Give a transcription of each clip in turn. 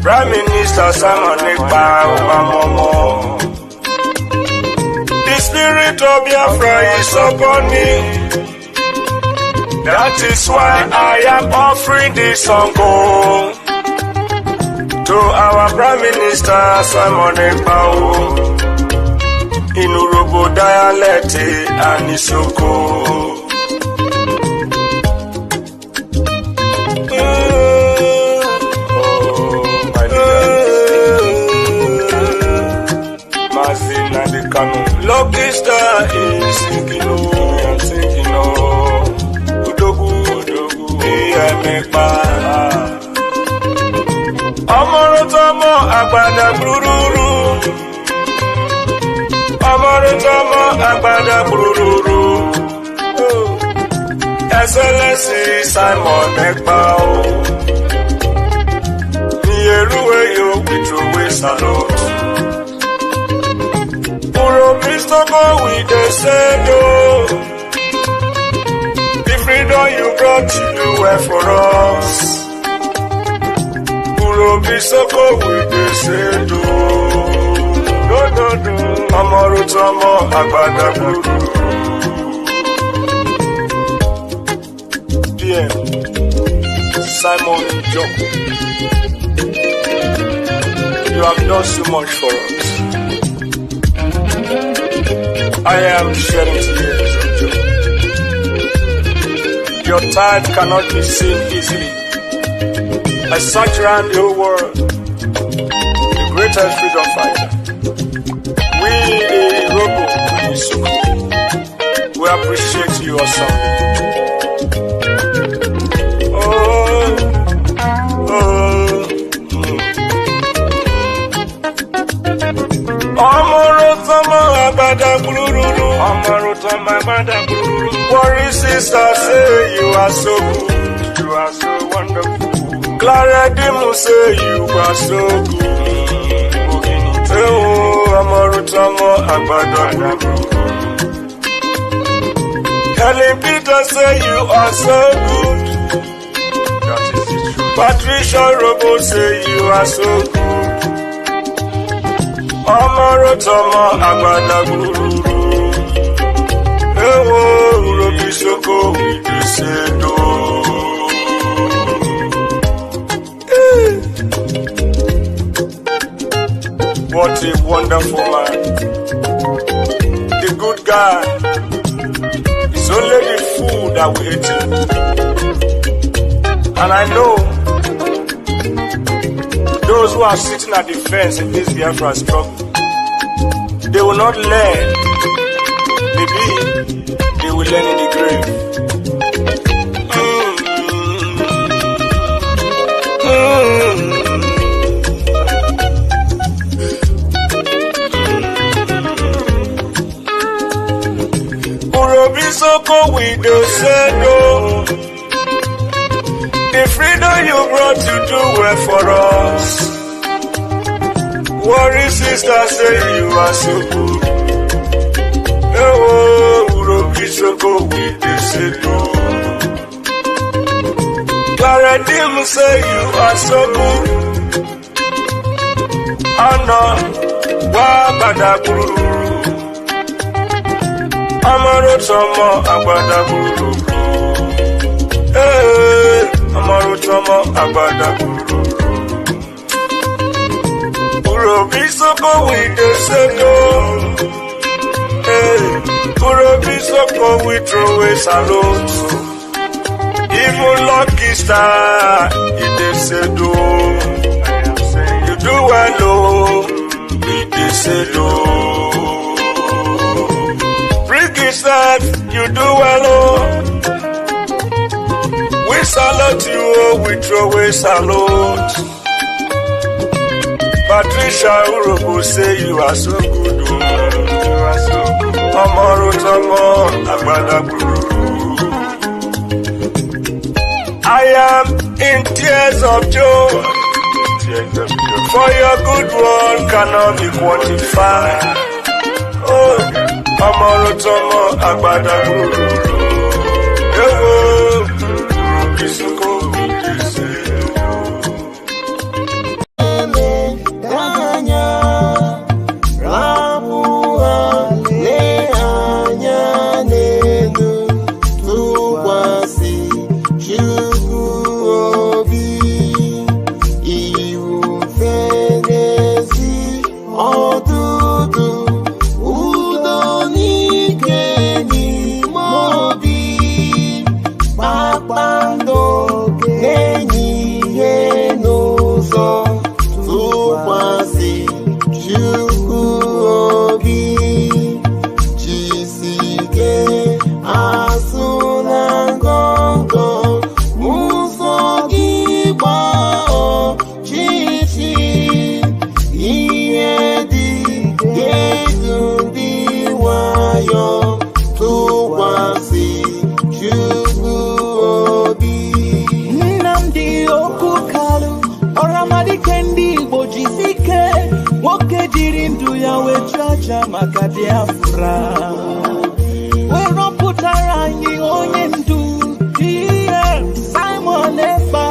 Prime Minister the spirit of Biafra is upon me. That is why I am offering this song to our Prime Minister Simon Ekpao in Urobo dialect and Isoko. Mazi and Kanu. Lucky star is sinking, I'm sinking, Udogu, Biafra. Amorotomo agbada gbururu. Amorotomo agbada gbururu. Excellency Simon Ekpao. Nieruwe yo witruwe salute. Mistoko with the sendo. The freedom you brought to do well for us. Mistoko with the sendo. No. Amorotomo agbada guru. PM Simon John. You have done so much for us. I am sharing tears of joy. Your tithe cannot be seen easily. I search around the whole world, the greatest freedom fighter. We, the Robo, we appreciate you awesome. Worry sister say you are so good, you are so wonderful. Clara Dimu say you are so good. Amorutamo agbada. Helen Peter say you are so good. That is the truth. Patricia Robo say you are so good. Amorutamo agbada guru. What a wonderful man. The good guy. It's only the fool that we hate him. And I know those who are sitting at the fence in this Biafra struggle, they will not learn. Maybe they will learn in the grave. Urobisoko with the sendo. The freedom you brought to do well for us. Worry sister say you are so good. Urobisoko with the sendo. Paradim say you are so good. Anna, wa badaguru. Amarotomo agbadaguru. Hey, Amarotomo agbadaguru. Urobisoko we dey say no. Hey, Urobisoko we throw away salute. Even lucky star, he dey say no. You do well, oh, he dey say no. Brgie said, you do well, oh. We salute you, oh, we throw away salute. Patricia Urobo say you are so good, oh. You are so good. Amarotomo agbadaguru. I am in tears of joy, for your good one cannot be quantified. Oh, Amarotomo agbadaguru. Ewo, Urobisoko we dey say maka Biafra. We're on Putarani on do here. Simon Efa.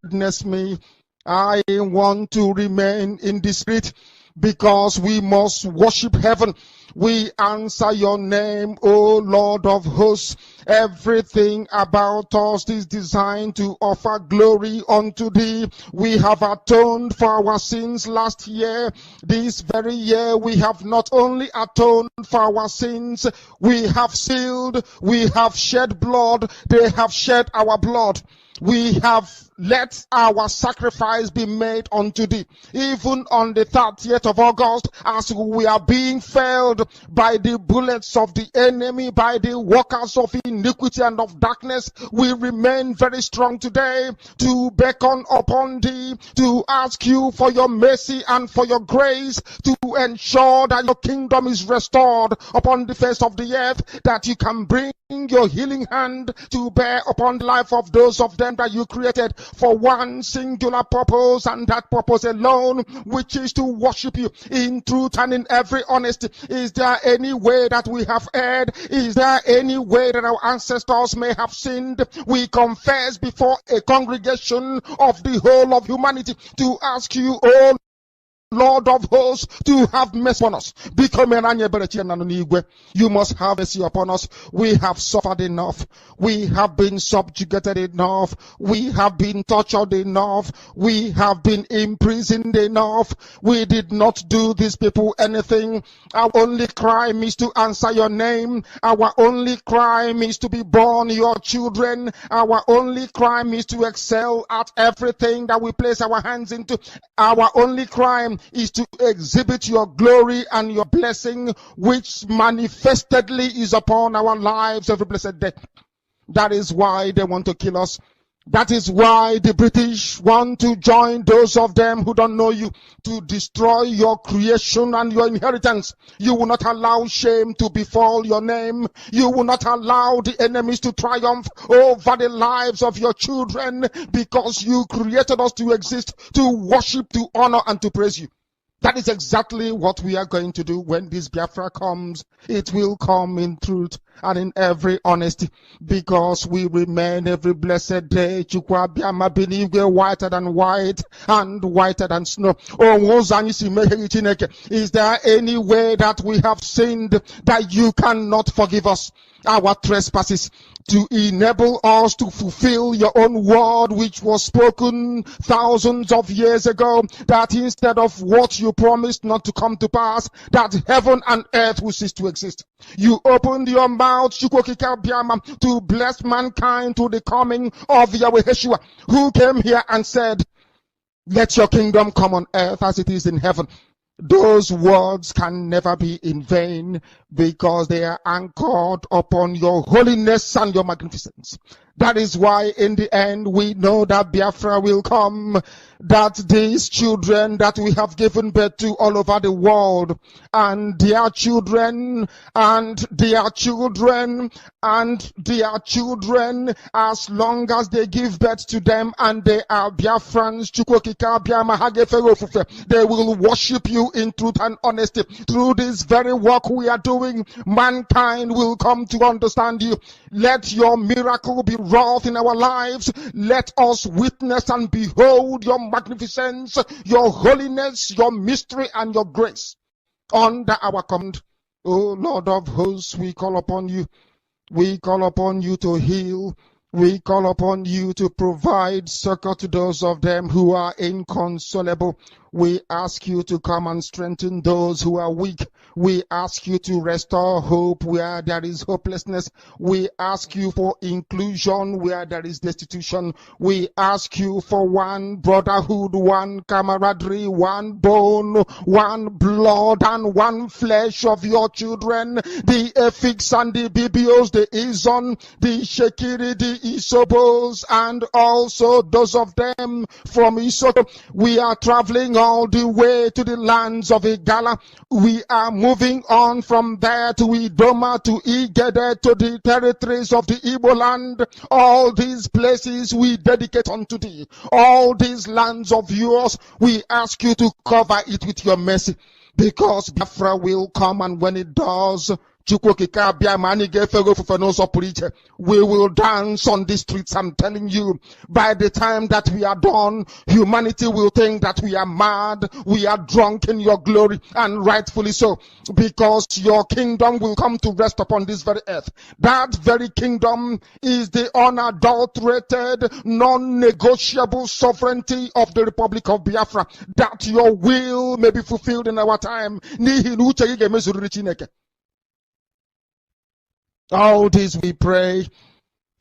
Witness me. I want to remain in the spirit because we must worship heaven. We answer your name, O Lord of hosts. Everything about us is designed to offer glory unto thee. We have atoned for our sins last year. This very year we have not only atoned for our sins, we have sealed, we have shed blood, they have shed our blood. We have let our sacrifice be made unto thee. Even on the 30th of August, as we are being felled by the bullets of the enemy, by the workers of iniquity and of darkness, we remain very strong today to beckon upon thee, to ask you for your mercy and for your grace, to ensure that your kingdom is restored upon the face of the earth, that you can bring your healing hand to bear upon the life of those of them that you created for one singular purpose, and that purpose alone, which is to worship you in truth and in every honesty. Is there any way that we have erred? Is there any way that our ancestors may have sinned? We confess before a congregation of the whole of humanity to ask you, oh Lord of hosts, to have mercy upon us. You must have mercy upon us. We have suffered enough. We have been subjugated enough. We have been tortured enough. We have been imprisoned enough. We did not do these people anything. Our only crime is to answer your name. Our only crime is to be born your children. Our only crime is to excel at everything that we place our hands into. Our only crime is to exhibit your glory and your blessing, which manifestedly is upon our lives every blessed day. That is why they want to kill us. That is why the British want to join those of them who don't know you to destroy your creation and your inheritance. You will not allow shame to befall your name. You will not allow the enemies to triumph over the lives of your children, because you created us to exist, to worship, to honor, and to praise you. That is exactly what we are going to do when this Biafra comes. It will come in truth and in every honesty, because we remain every blessed day. Chukwabiama binigwe whiter than white and whiter than snow. Is there any way that we have sinned that you cannot forgive us our trespasses, to enable us to fulfill your own word, which was spoken thousands of years ago, that instead of what you promised not to come to pass, that heaven and earth will cease to exist? You opened your mouth, to bless mankind to the coming of Yahweh Yeshua, who came here and said, let your kingdom come on earth as it is in heaven. Those words can never be in vain, because they are anchored upon your holiness and your magnificence. That is why in the end we know that Biafra will come, that these children that we have given birth to all over the world, and their children, and their children, and their children, as long as they give birth to them and they are Biafrans, they will worship you in truth and honesty. Through this very work we are doing, mankind will come to understand you. Let your miracle be wrought in our lives. Let us witness and behold your magnificence, your holiness, your mystery, and your grace under our command. O Lord of hosts, we call upon you. We call upon you to heal. We call upon you to provide succor to those of them who are inconsolable. We ask you to come and strengthen those who are weak. We ask you to restore hope where there is hopelessness. We ask you for inclusion where there is destitution. We ask you for one brotherhood, one camaraderie, one bone, one blood, and one flesh of your children. The Efiks and the Bibios, the Izon, the Shekiri, the Isobos, and also those of them from Isoto. We are traveling all the way to the lands of Igala. We are moving on from there to Idoma, to Igede, to the territories of the Igbo land. All these places we dedicate unto thee. All these lands of yours, we ask you to cover it with your mercy, because Biafra will come, and when it does, we will dance on the streets. I'm telling you, by the time that we are done, humanity will think that we are mad, we are drunk in your glory, and rightfully so, because your kingdom will come to rest upon this very earth. That very kingdom is the unadulterated, non-negotiable sovereignty of the Republic of Biafra, that your will may be fulfilled in our time. All this we pray,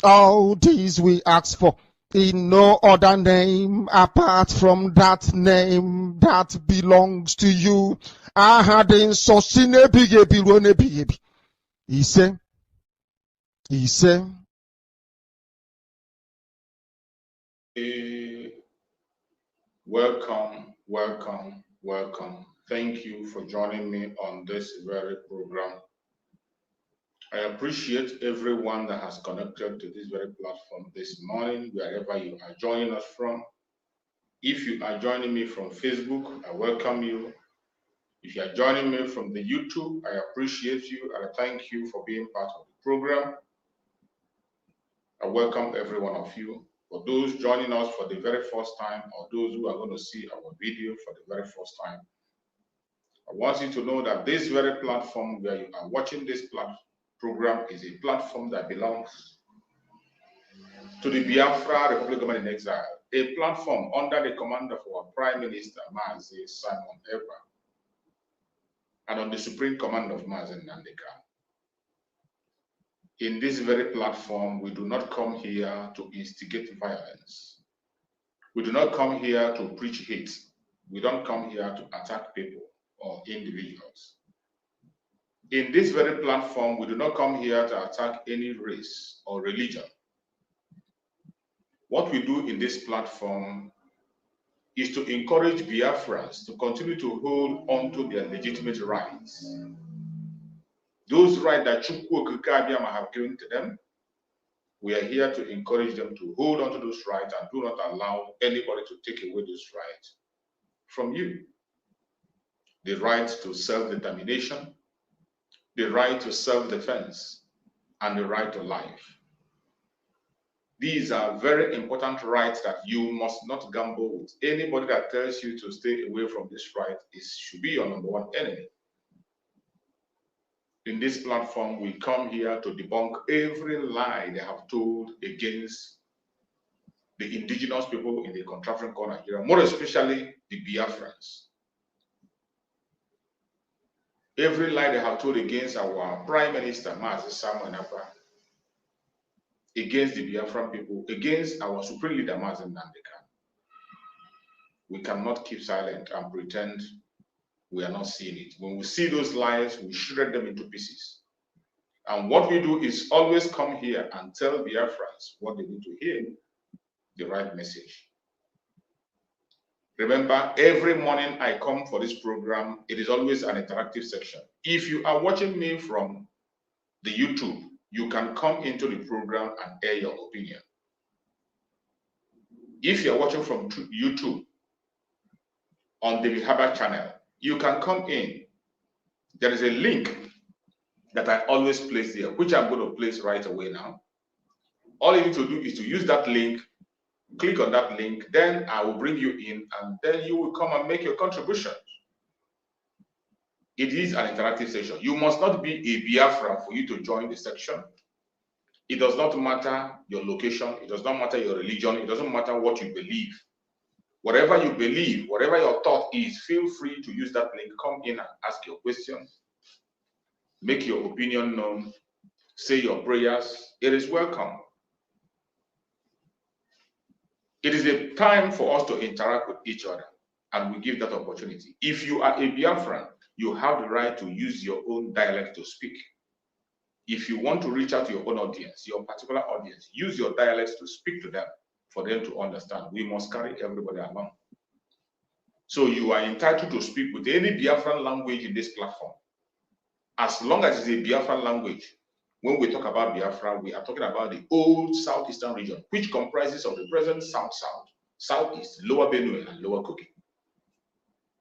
all this we ask for, in no other name apart from that name that belongs to you. He said, welcome, welcome, welcome. Thank you for joining me on this very program. I appreciate everyone that has connected to this very platform this morning, wherever you are joining us from. If you are joining me from Facebook, I welcome you. If you are joining me from the YouTube, I appreciate you and I thank you for being part of the program. I welcome every one of you. For those joining us for the very first time, or those who are going to see our video for the very first time, I want you to know that this very platform where you are watching this program is a platform that belongs to the Biafra Republic Government in Exile, a platform under the command of our Prime Minister, Mazi Simon Eba, and on the supreme command of Mazi Nnamdi. In this very platform, we do not come here to instigate violence. We do not come here to preach hate. We don't come here to attack people or individuals. In this very platform, we do not come here to attack any race or religion. What we do in this platform is to encourage Biafrans to continue to hold on to their legitimate rights. Those rights that Chukwu Okike have given to them, we are here to encourage them to hold on to those rights and do not allow anybody to take away those rights from you. The right to self-determination, the right to self-defense, and the right to life. These are very important rights that you must not gamble with. Anybody that tells you to stay away from this right should be your number one enemy. In this platform, we come here to debunk every lie they have told against the indigenous people in the contrafric core Nigeria, more especially the Biafrans. Every lie they have told against our Prime Minister, Mazi, against the Biafran people, against our Supreme Leader, Mazi Nnamdi. We cannot keep silent and pretend we are not seeing it. When we see those lies, we shred them into pieces. And what we do is always come here and tell Biafrans what they need to hear, the right message. Remember, every morning I come for this program, it is always an interactive section. If you are watching me from the YouTube, you can come into the program and air your opinion. If you're watching from YouTube on the Biafra channel, you can come in. There is a link that I always place there, which I'm going to place right away now. All you need to do is to use that link, click on that link, then I will bring you in, and then you will come and make your contributions. It is an interactive session. You must not be a Biafra for you to join the section. It does not matter your location, it does not matter your religion, it doesn't matter what you believe. Whatever you believe, whatever your thought is, feel free to use that link. Come in and ask your questions, make your opinion known, say your prayers. It is welcome. It is a time for us to interact with each other, and we give that opportunity. If you are a Biafran, you have the right to use your own dialect to speak. If you want to reach out to your own audience, your particular audience, use your dialects to speak to them, for them to understand. We must carry everybody along. So you are entitled to speak with any Biafran language in this platform. As long as it's a Biafran language, when we talk about Biafra, we are talking about the old southeastern region, which comprises of the present south-south, southeast, lower Benue, and lower Kogi.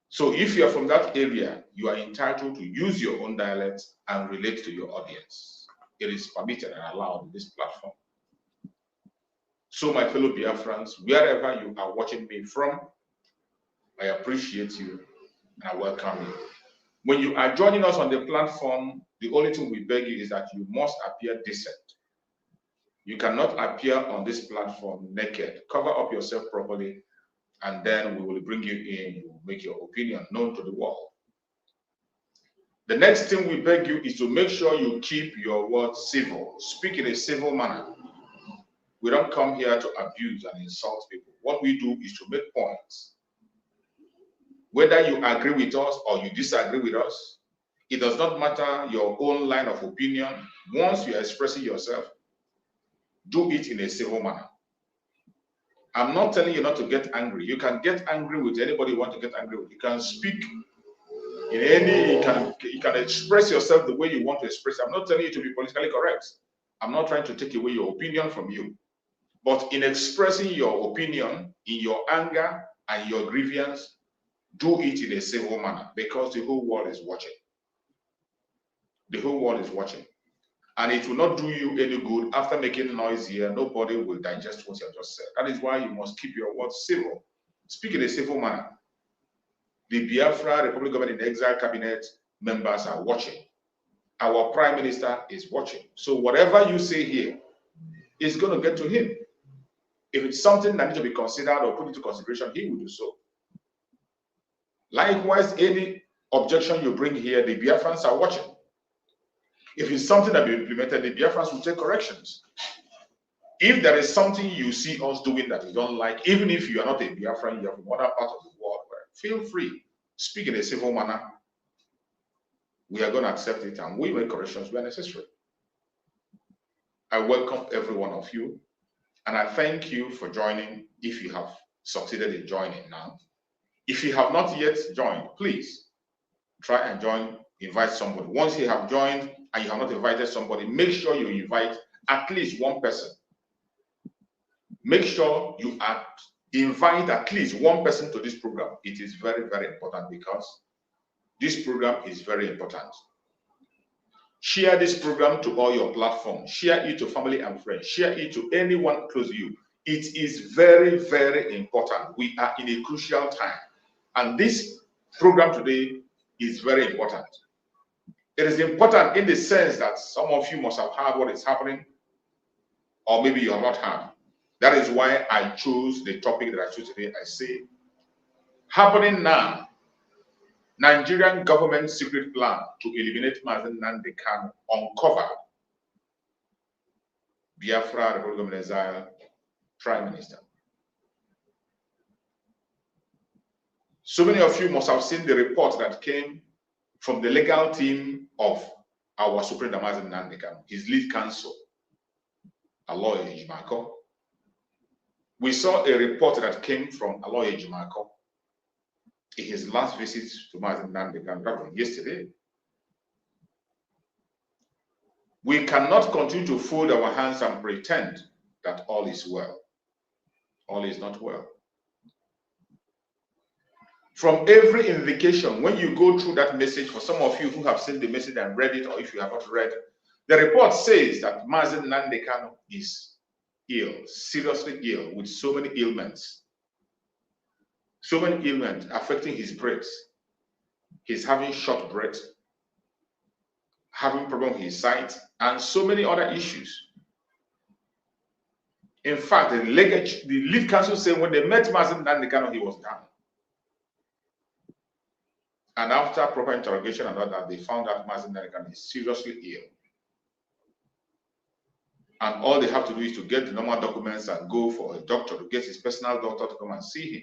So if you are from that area, you are entitled to use your own dialect and relate to your audience. It is permitted and allowed in this platform. So my fellow Biafrans, wherever you are watching me from, I appreciate you and I welcome you. When you are joining us on the platform, the only thing we beg you is that you must appear decent. You cannot appear on this platform naked. Cover up yourself properly, and then we will bring you in. You will make your opinion known to the world. The next thing we beg you is to make sure you keep your words civil. Speak in a civil manner. We don't come here to abuse and insult people. What we do is to make points. Whether you agree with us or you disagree with us, it does not matter your own line of opinion. Once you are expressing yourself, do it in a civil manner. I'm not telling you not to get angry. You can get angry with anybody you want to get angry with. You can speak in any, you can express yourself the way you want to express. I'm not telling you to be politically correct. I'm not trying to take away your opinion from you. But in expressing your opinion, in your anger and your grievance, do it in a civil manner, because the whole world is watching. The whole world is watching. And it will not do you any good. After making noise here, nobody will digest what you have just said. That is why you must keep your words civil. Speak in a civil manner. The Biafra Republic Government in Exile Cabinet members are watching. Our Prime Minister is watching. So whatever you say here is going to get to him. If it's something that needs to be considered or put into consideration, he will do so. Likewise, any objection you bring here, the Biafrans are watching. If it's something that will be implemented, the Biafrans will take corrections. If there is something you see us doing that you don't like, even if you are not a Biafran, you are from other part of the world, feel free. Speak in a civil manner. We are going to accept it and we make corrections where necessary. I welcome every one of you. And I thank you for joining if you have succeeded in joining now. If you have not yet joined, please try and join, invite somebody. Once you have joined and you have not invited somebody, make sure you invite at least one person. Make sure you invite at least one person to this program. It is very, very important, because this program is very important. Share this program to all your platforms. Share it to family and friends. Share it to anyone close to you. It is very, very important. We are in a crucial time. And this program today is very important. It is important in the sense that some of you must have heard what is happening, or maybe you have not heard. That is why I chose the topic that I chose today. I say, happening now, Nigerian government secret plan to eliminate Mazi Nnamdi Kanu uncovered. Biafra, Republic of Exile, Prime Minister. So many of you must have seen the report that came from the legal team of our Supreme Mazi Nnamdi Kanu, his lead counsel, Aloy Ejimako. We saw a report that came from Aloy Ejimako in his last visit to Mazi Nnamdi Kanu, that was yesterday. We cannot continue to fold our hands and pretend that all is well. All is not well. From every indication, when you go through that message, for some of you who have seen the message and read it, or if you have not read, the report says that Mazi Nnamdi Kanu is ill, seriously ill, with so many ailments. So many ailments affecting his breath. He's having short breath, having problem with his sight, and so many other issues. In fact, the lead counsel said when they met Mazi Nnamdi Kanu, he was down. And after proper interrogation and all that, they found out Mazi Nnamdi Kanu is seriously ill. And all they have to do is to get the normal documents and go for a doctor, to get his personal doctor to come and see him.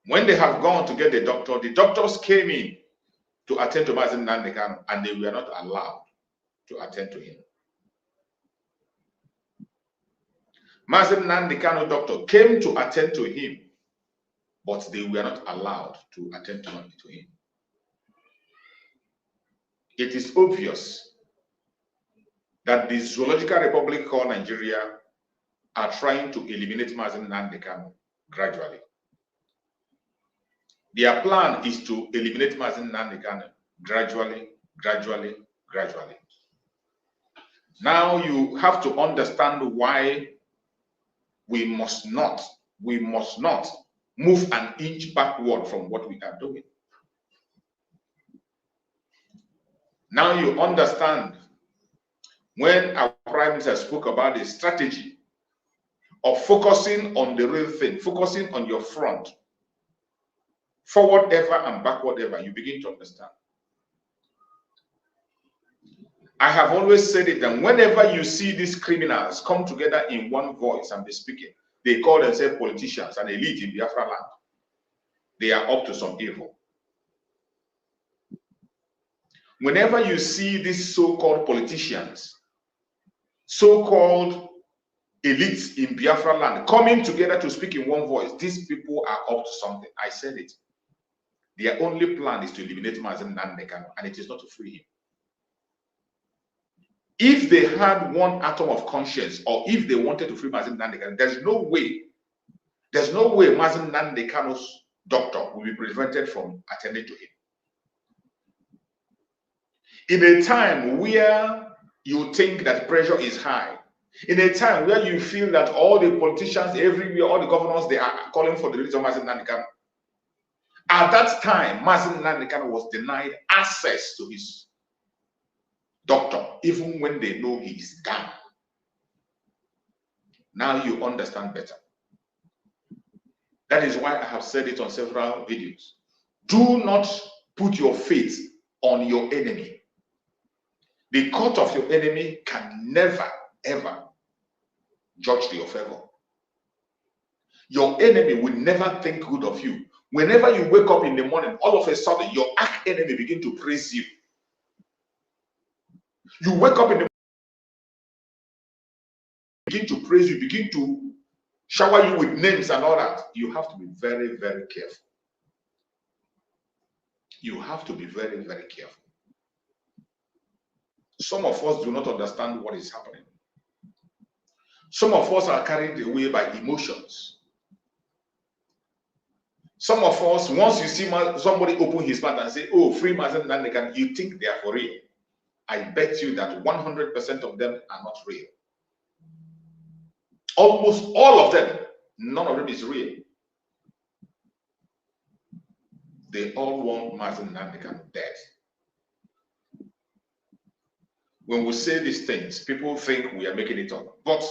When they have gone to get the doctors came in to attend to Mazi Nnamdi Kanu, and they were not allowed to attend to him. Mazi Nnamdi Kanu doctor came to attend to him, but they were not allowed to attend to him. It is obvious that the Zoological Republic called Nigeria are trying to eliminate Mazi Nnamdi Kanu gradually. Their plan is to eliminate Mazi Nnamdi Kanu gradually. Now you have to understand why we must not move an inch backward from what we are doing. Now you understand when our Prime Minister spoke about the strategy of focusing on the real thing, focusing on your front, forward ever and backward ever, you begin to understand. I have always said it, that whenever you see these criminals come together in one voice and be speaking, they call themselves politicians and elite in Biafra land. They are up to some evil. Whenever you see these so-called politicians, so-called elites in Biafra land coming together to speak in one voice, these people are up to something. I said it. Their only plan is to eliminate Mazi Nnamdi Kanu, and it is not to free him. If they had one atom of conscience, or if they wanted to free Mazi Nnamdi Kanu, there's no way Mazi Nnamdi Kanu's doctor will be prevented from attending to him. In a time where you think that pressure is high, in a time where you feel that all the politicians everywhere, all the governors, they are calling for the release of Mazi Nnamdi Kanu. At that time, Mazi Nnamdi Kanu was denied access to his doctor, even when they know he is down. Now you understand better. That is why I have said it on several videos. Do not put your faith on your enemy. The court of your enemy can never, ever judge to your favor. Your enemy will never think good of you. Whenever you wake up in the morning, all of a sudden, your arch enemy begin to praise you. You wake up in the morning, begin to praise you, begin to shower you with names and all that. You have to be very, very careful. You have to be very, very careful. Some of us do not understand what is happening. Some of us are carried away by emotions. Some of us, once you see somebody open his mouth and say, oh, free Mazi Nnamdi, you think they are for real. I bet you that 100% of them are not real. Almost all of them, none of them is real. They all want Mazi Nnamdi dead. When we say these things, people think we are making it up. But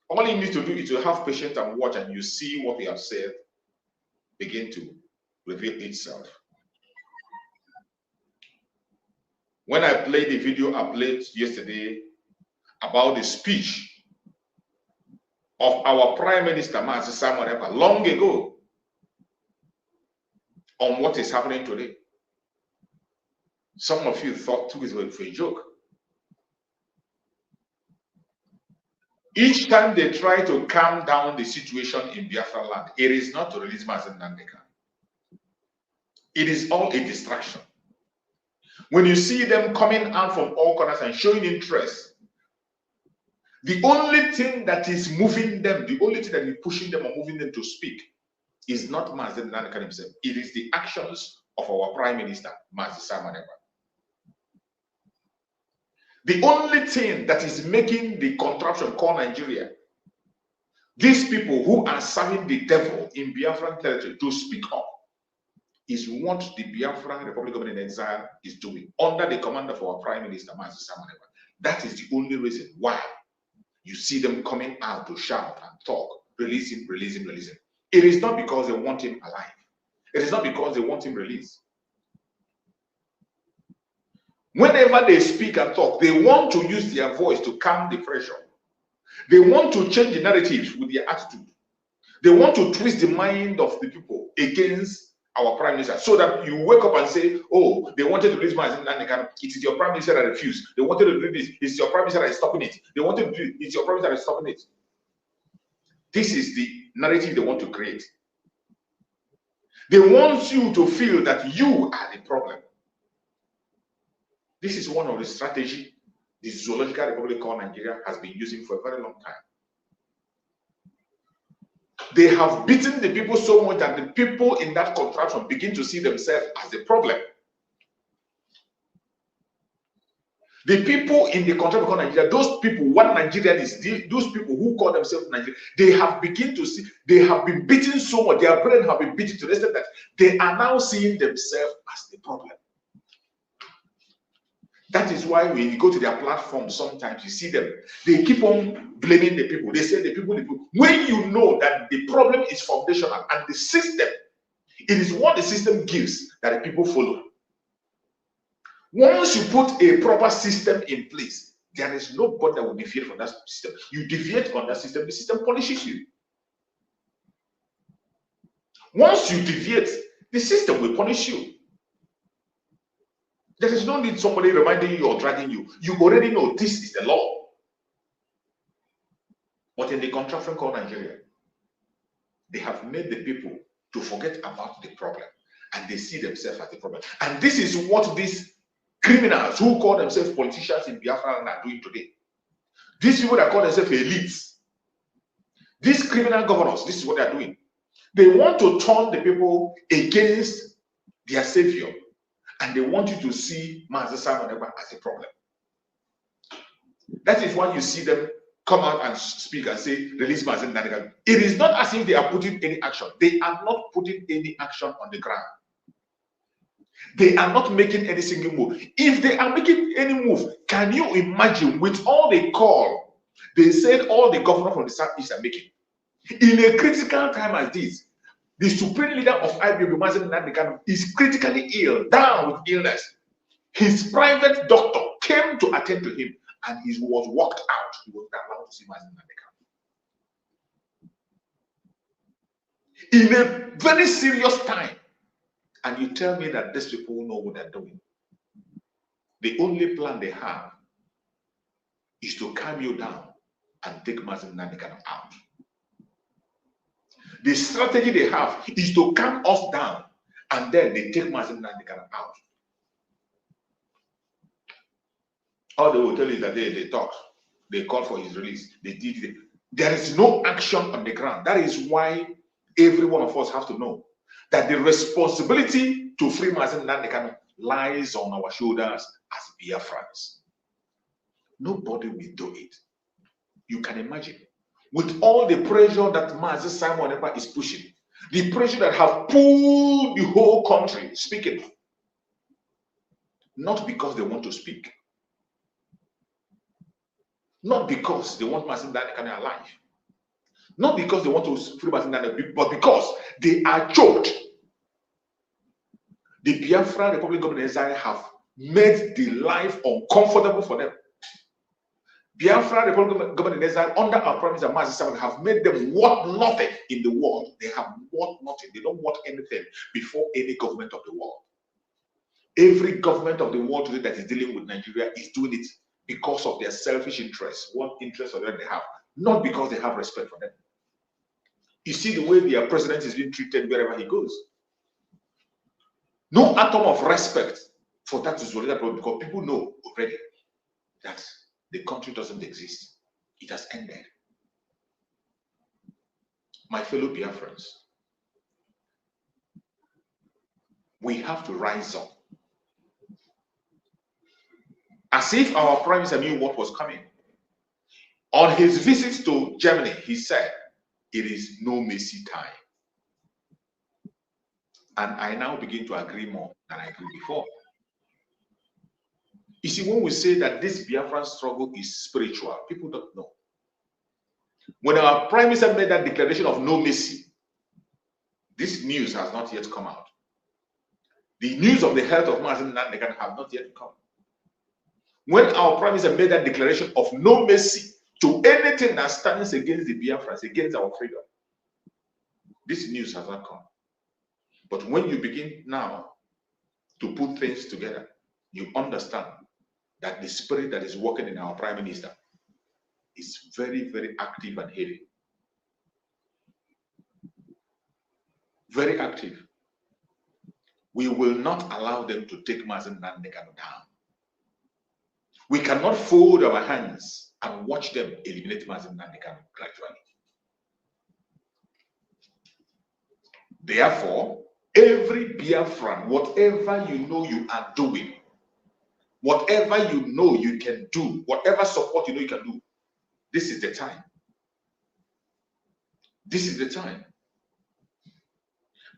all you need to do is to have patience and watch, and you see what we have said begin to reveal itself. When I played the video I played yesterday about the speech of our Prime Minister Mazi long ago on what is happening today, some of you took it for a joke. Each time they try to calm down the situation in Biafra land, it is not to release Mazi Nnamdi. It is all a distraction. When you see them coming out from all corners and showing interest, the only thing that is moving them, the only thing that is pushing them or moving them to speak is not Mazi Nnamdi himself. It is the actions of our Prime Minister, Mazi. The only thing that is making the contraption called Nigeria, these people who are serving the devil in Biafran territory to speak up, is what the Biafran Republic Government in Exile is doing under the command of our Prime Minister, Mazi. That is the only reason why you see them coming out to shout and talk, release him, release him, release him. It is not because they want him alive. It is not because they want him released. Whenever they speak and talk, they want to use their voice to calm the pressure. They want to change the narrative with their attitude. They want to twist the mind of the people against our Prime Minister, so that you wake up and say, oh, they wanted to release Mazi Nnamdi. It is your Prime Minister that refused. They wanted to do this. It's your Prime Minister that is stopping it. They wanted to do it. It's your Prime Minister that is stopping it. This is the narrative they want to create. They want you to feel that you are the problem. This is one of the strategies the Zoological Republic called Nigeria has been using for a very long time. They have beaten the people so much that the people in that contraption begin to see themselves as the problem. The people in the contraption called Nigeria, those people, what Nigeria is, those people who call themselves Nigeria, they have begun to see, they have been beaten so much, their brain have been beaten to the extent that they are now seeing themselves as the problem. That is why when you go to their platform, sometimes you see them, they keep on blaming the people. They say the people. When you know that the problem is foundational and the system, it is what the system gives that the people follow. Once you put a proper system in place, there is nobody that will deviate from that system. You deviate from that system, the system punishes you. Once you deviate, the system will punish you. There is no need somebody reminding you or dragging you. You already know this is the law. But in the contraption called Nigeria, they have made the people to forget about the problem, and they see themselves as the problem. And this is what these criminals who call themselves politicians in Biafra are doing today. These people that call themselves elites, these criminal governors, this is what they are doing. They want to turn the people against their savior. And they want you to see Mazi as a problem. That is why you see them come out and speak and say, release Mazi Nnamdi. It is not as if they are putting any action. They are not putting any action on the ground. They are not making any single move. If they are making any move, can you imagine with all the call they said all the governors from the Southeast are making? In a critical time as this, the supreme leader of IBB, Mazi Nnamdi, is critically ill, down with illness. His private doctor came to attend to him, and he was walked out. He was not allowed to see Mazi Nnamdi. In a very serious time, and you tell me that these people know what they're doing. The only plan they have is to calm you down and take Mazi Nnamdi out. The strategy they have is to calm us down, and then they take Mazi Nnamdi out. All they will tell you that they talk, they call for his release, they did it. There is no action on the ground. That is why every one of us have to know that the responsibility to free Mazi Nnamdi lies on our shoulders as Biafrans. Nobody will do it. You can imagine. With all the pressure that Mazi Simon Ekpa is pushing, the pressure that have pulled the whole country speaking, not because they want to speak, not because they want Mazi Nnamdi alive, not because they want to free Mazi Nnamdi, but because they are choked. The Biafra Republic Government exile have made the life uncomfortable for them. Biafra Republic Government exile under our Prime Minister Mazi Simon have made them worth nothing in the world. They have worth nothing. They don't want anything before any government of the world. Every government of the world today that is dealing with Nigeria is doing it because of their selfish interests, what interest of them they have, not because they have respect for them. You see the way their president is being treated wherever he goes. No atom of respect for that is already because people know already that the country doesn't exist. It has ended. My fellow Biafrans, we have to rise up. As if our Prime Minister knew what was coming. On his visit to Germany, he said, it is no mercy time. And I now begin to agree more than I did before. You see, when we say that this Biafran struggle is spiritual, people don't know. When our Prime Minister made that declaration of no mercy, this news has not yet come out. The news of the health of Mazi Nnamdi have not yet come. When our Prime Minister made that declaration of no mercy to anything that stands against the Biafrans, against our freedom, this news has not come. But when you begin now to put things together, you understand that the spirit that is working in our Prime Minister is very, very active and heavy. Very active. We will not allow them to take Mazi Nnamdi down. We cannot fold our hands and watch them eliminate Mazi Nnamdi gradually. Therefore, every Biafran, whatever you know you are doing, whatever you know you can do, whatever support you know you can do, this is the time. This is the time.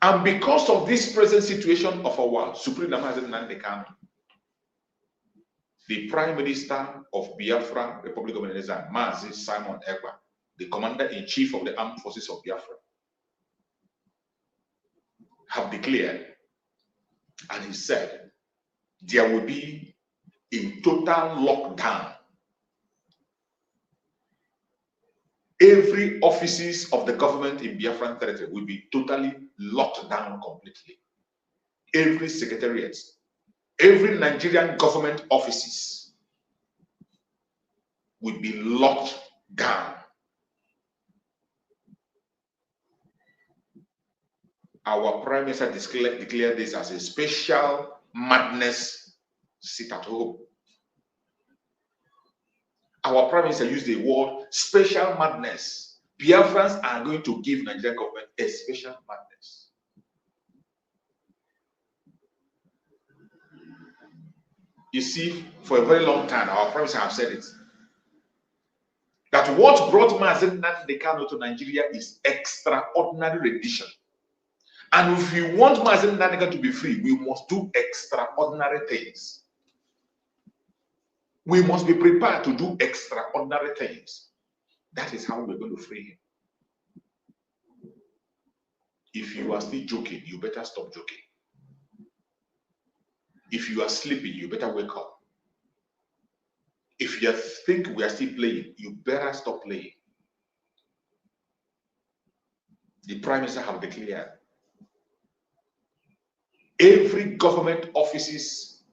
And because of this present situation of our Supreme Mazi Nnamdi, the Prime Minister of Biafra Republic of Nigeria, Mazi Simon Ekpa, the Commander-in-Chief of the Armed Forces of Biafra, have declared, and he said, there will be a total lockdown. Every offices of the government in Biafran territory will be totally locked down completely. Every secretariat, every Nigerian government offices will be locked down. Our Prime Minister declared this as a special madness sit at home. Our Prime Minister used the word special madness. Biafrans are going to give Nigerian government a special madness. You see, for a very long time, our Prime Minister have said it, that what brought Mazi Nnamdi to Nigeria is extraordinary rendition. And if we want Mazi Nnamdi to be free, we must do extraordinary things. We must be prepared to do extraordinary things. That is how we're going to free him. If you are still joking, you better stop joking. If you are sleeping, you better wake up. If you think we are still playing, you better stop playing. The Prime Minister have declared every government offices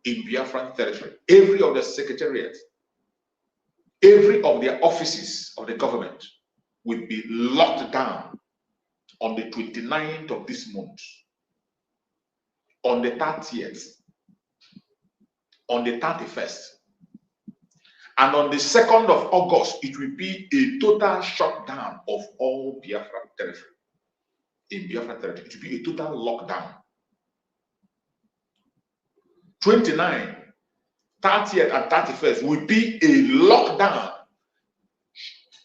in Biafran territory, every of the secretariat, every of their offices of the government will be locked down on the 29th of this month, on the 30th, on the 31st, and on the 2nd of August, it will be a total shutdown of all Biafran territory. in Biafra territory. It will be a total lockdown. 29, 30th, and 31st will be a lockdown.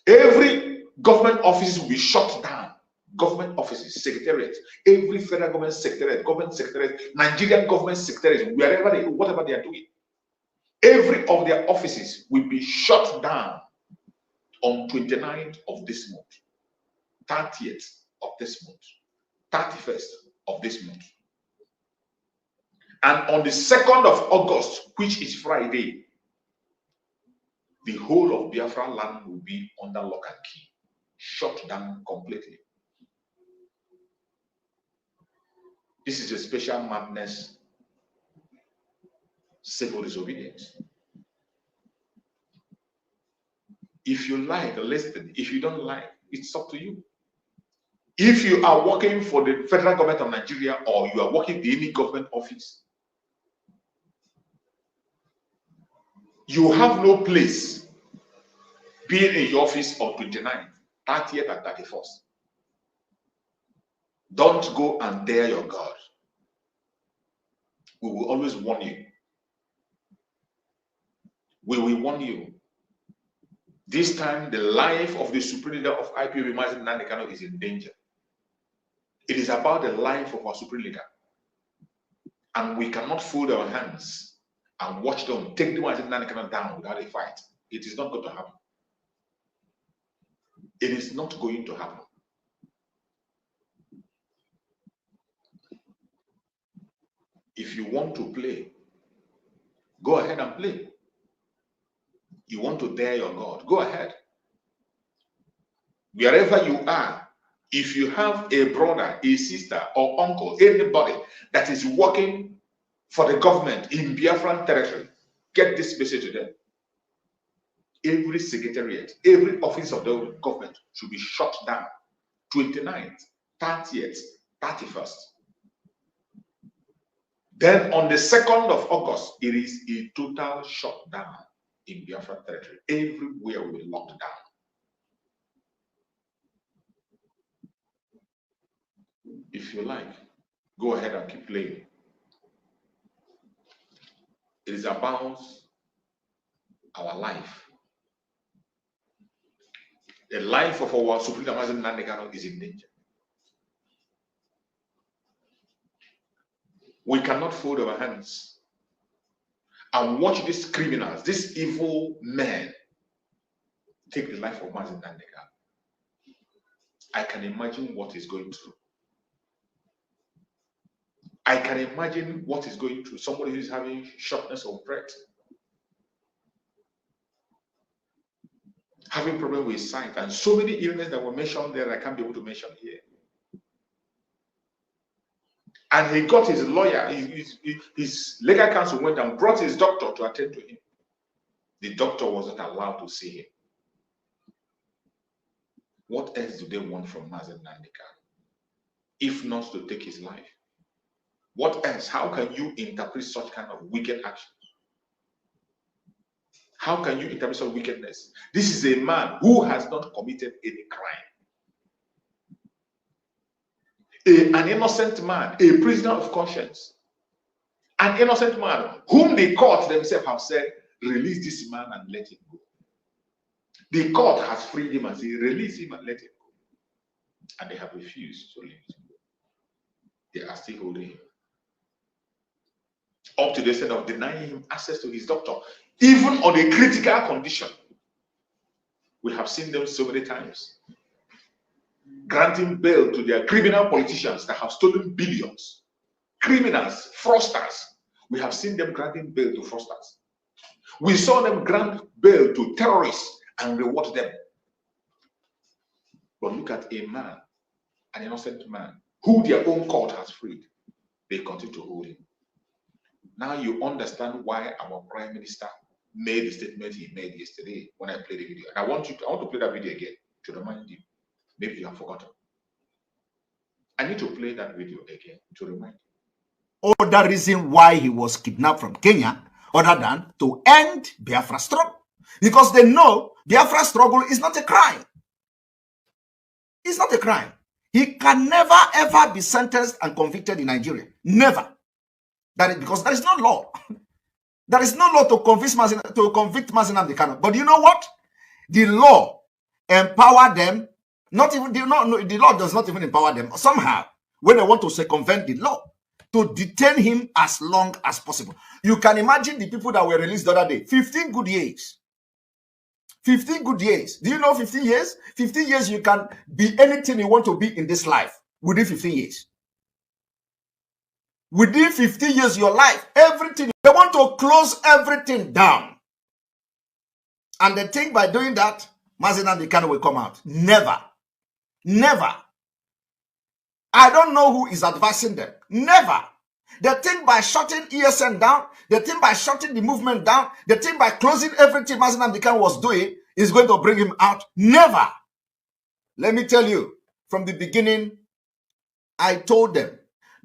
Every government office will be shut down. Government offices, secretariat, every federal government secretariat, Nigerian government secretariat, wherever they, whatever they are doing, every of their offices will be shut down on 29th of this month, 30th of this month, 31st of this month. And on the 2nd of August, which is Friday, the whole of Biafra land will be under lock and key, shut down completely. This is a special madness, civil disobedience. If you like, listen. If you don't like, it's up to you. If you are working for the federal government of Nigeria or you are working in any government office, you have no place being in your office on 29th, 30th, and 31st. Don't go and dare your God. We will always warn you. We will warn you. This time, the life of the supreme leader of IPOB, Mazi Kanu, is in danger. It is about the life of our supreme leader. And we cannot fold our hands and watch them take the Mazi Kanu down without a fight. It is not going to happen. It is not going to happen. If you want to play, go ahead and play. You want to dare your God, go ahead. Wherever you are, if you have a brother, a sister, or uncle, anybody that is working for the government in Biafran territory, get this message to them. Every secretariat, every office of the government should be shut down. 29th, 30th, 31st. Then on the 2nd of August, it is a total shutdown in Biafra territory. Everywhere will be locked down. If you like, go ahead and keep playing. It is about our life. The life of our Supreme Leader Mazi Kanu is in danger. We cannot fold our hands and watch these criminals, these evil men, take the life of Mazi Kanu. I can imagine what he's going through. I can imagine what he's going through. Somebody who is having shortness of breath, having problem with sight, and so many illnesses that were mentioned there I can't be able to mention here. And he got his lawyer, his legal counsel went and brought his doctor to attend to him. The doctor wasn't allowed to see him. What else do they want from Mazi Kanu if not to take his life? What else? How can you interpret such kind of wicked action? How can you interpret such wickedness? This is a man who has not committed any crime. An innocent man, a prisoner of conscience, an innocent man whom the court themselves have said, release this man and let him go. The court has freed him and said, release him and let him go. And they have refused to release him. They are still holding him. Up to the extent of denying him access to his doctor, even on a critical condition. We have seen them so many times. Granting bail to their criminal politicians that have stolen billions. Criminals, fraudsters. We have seen them granting bail to fraudsters. We saw them grant bail to terrorists and reward them. But look at a man, an innocent man, who their own court has freed. They continue to hold him. Now you understand why our Prime Minister made the statement he made yesterday when I played the video. And I want to play that video again to remind you. Maybe you have forgotten. I need to play that video again to remind you. Other reason why he was kidnapped from Kenya, other than to end Biafra struggle. Because they know Biafra struggle is not a crime. It's not a crime. He can never ever be sentenced and convicted in Nigeria. Never. That is because there is no law. There is no law to convict Mazi Nnamdi Kanu. But you know what? The law empower them. Not even the law does not even empower them. Somehow, when they want to circumvent the law, to detain him as long as possible. You can imagine the people that were released the other day. 15 good years. 15 good years. Do you know 15 years? 15 years you can be anything you want to be in this life within 15 years. Within 15 years, your life, everything, they want to close everything down. And they think by doing that, Mazi Nnamdi Kanu will come out. Never. Never. I don't know who is advising them. Never. They think by shutting ESN down, they think by shutting the movement down, they think by closing everything Mazi Nnamdi Kanu was doing is going to bring him out. Never. Let me tell you, from the beginning, I told them,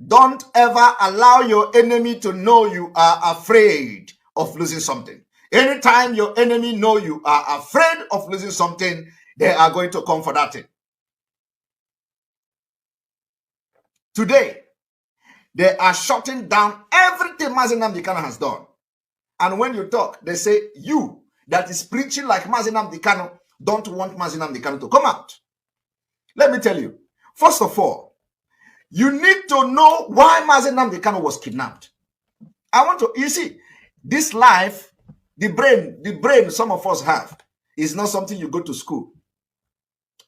don't ever allow your enemy to know you are afraid of losing something. Anytime your enemy know you are afraid of losing something, they are going to come for that thing. Today, they are shutting down everything Mazi Nnamdi Kanu has done. And when you talk, they say, you that is preaching like Mazi Nnamdi Kanu don't want Mazi Nnamdi Kanu to come out. Let me tell you, first of all, you need to know why Mazi Nnamdi Kanu was kidnapped. I want to, you see, this life, the brain some of us have is not something you go to school.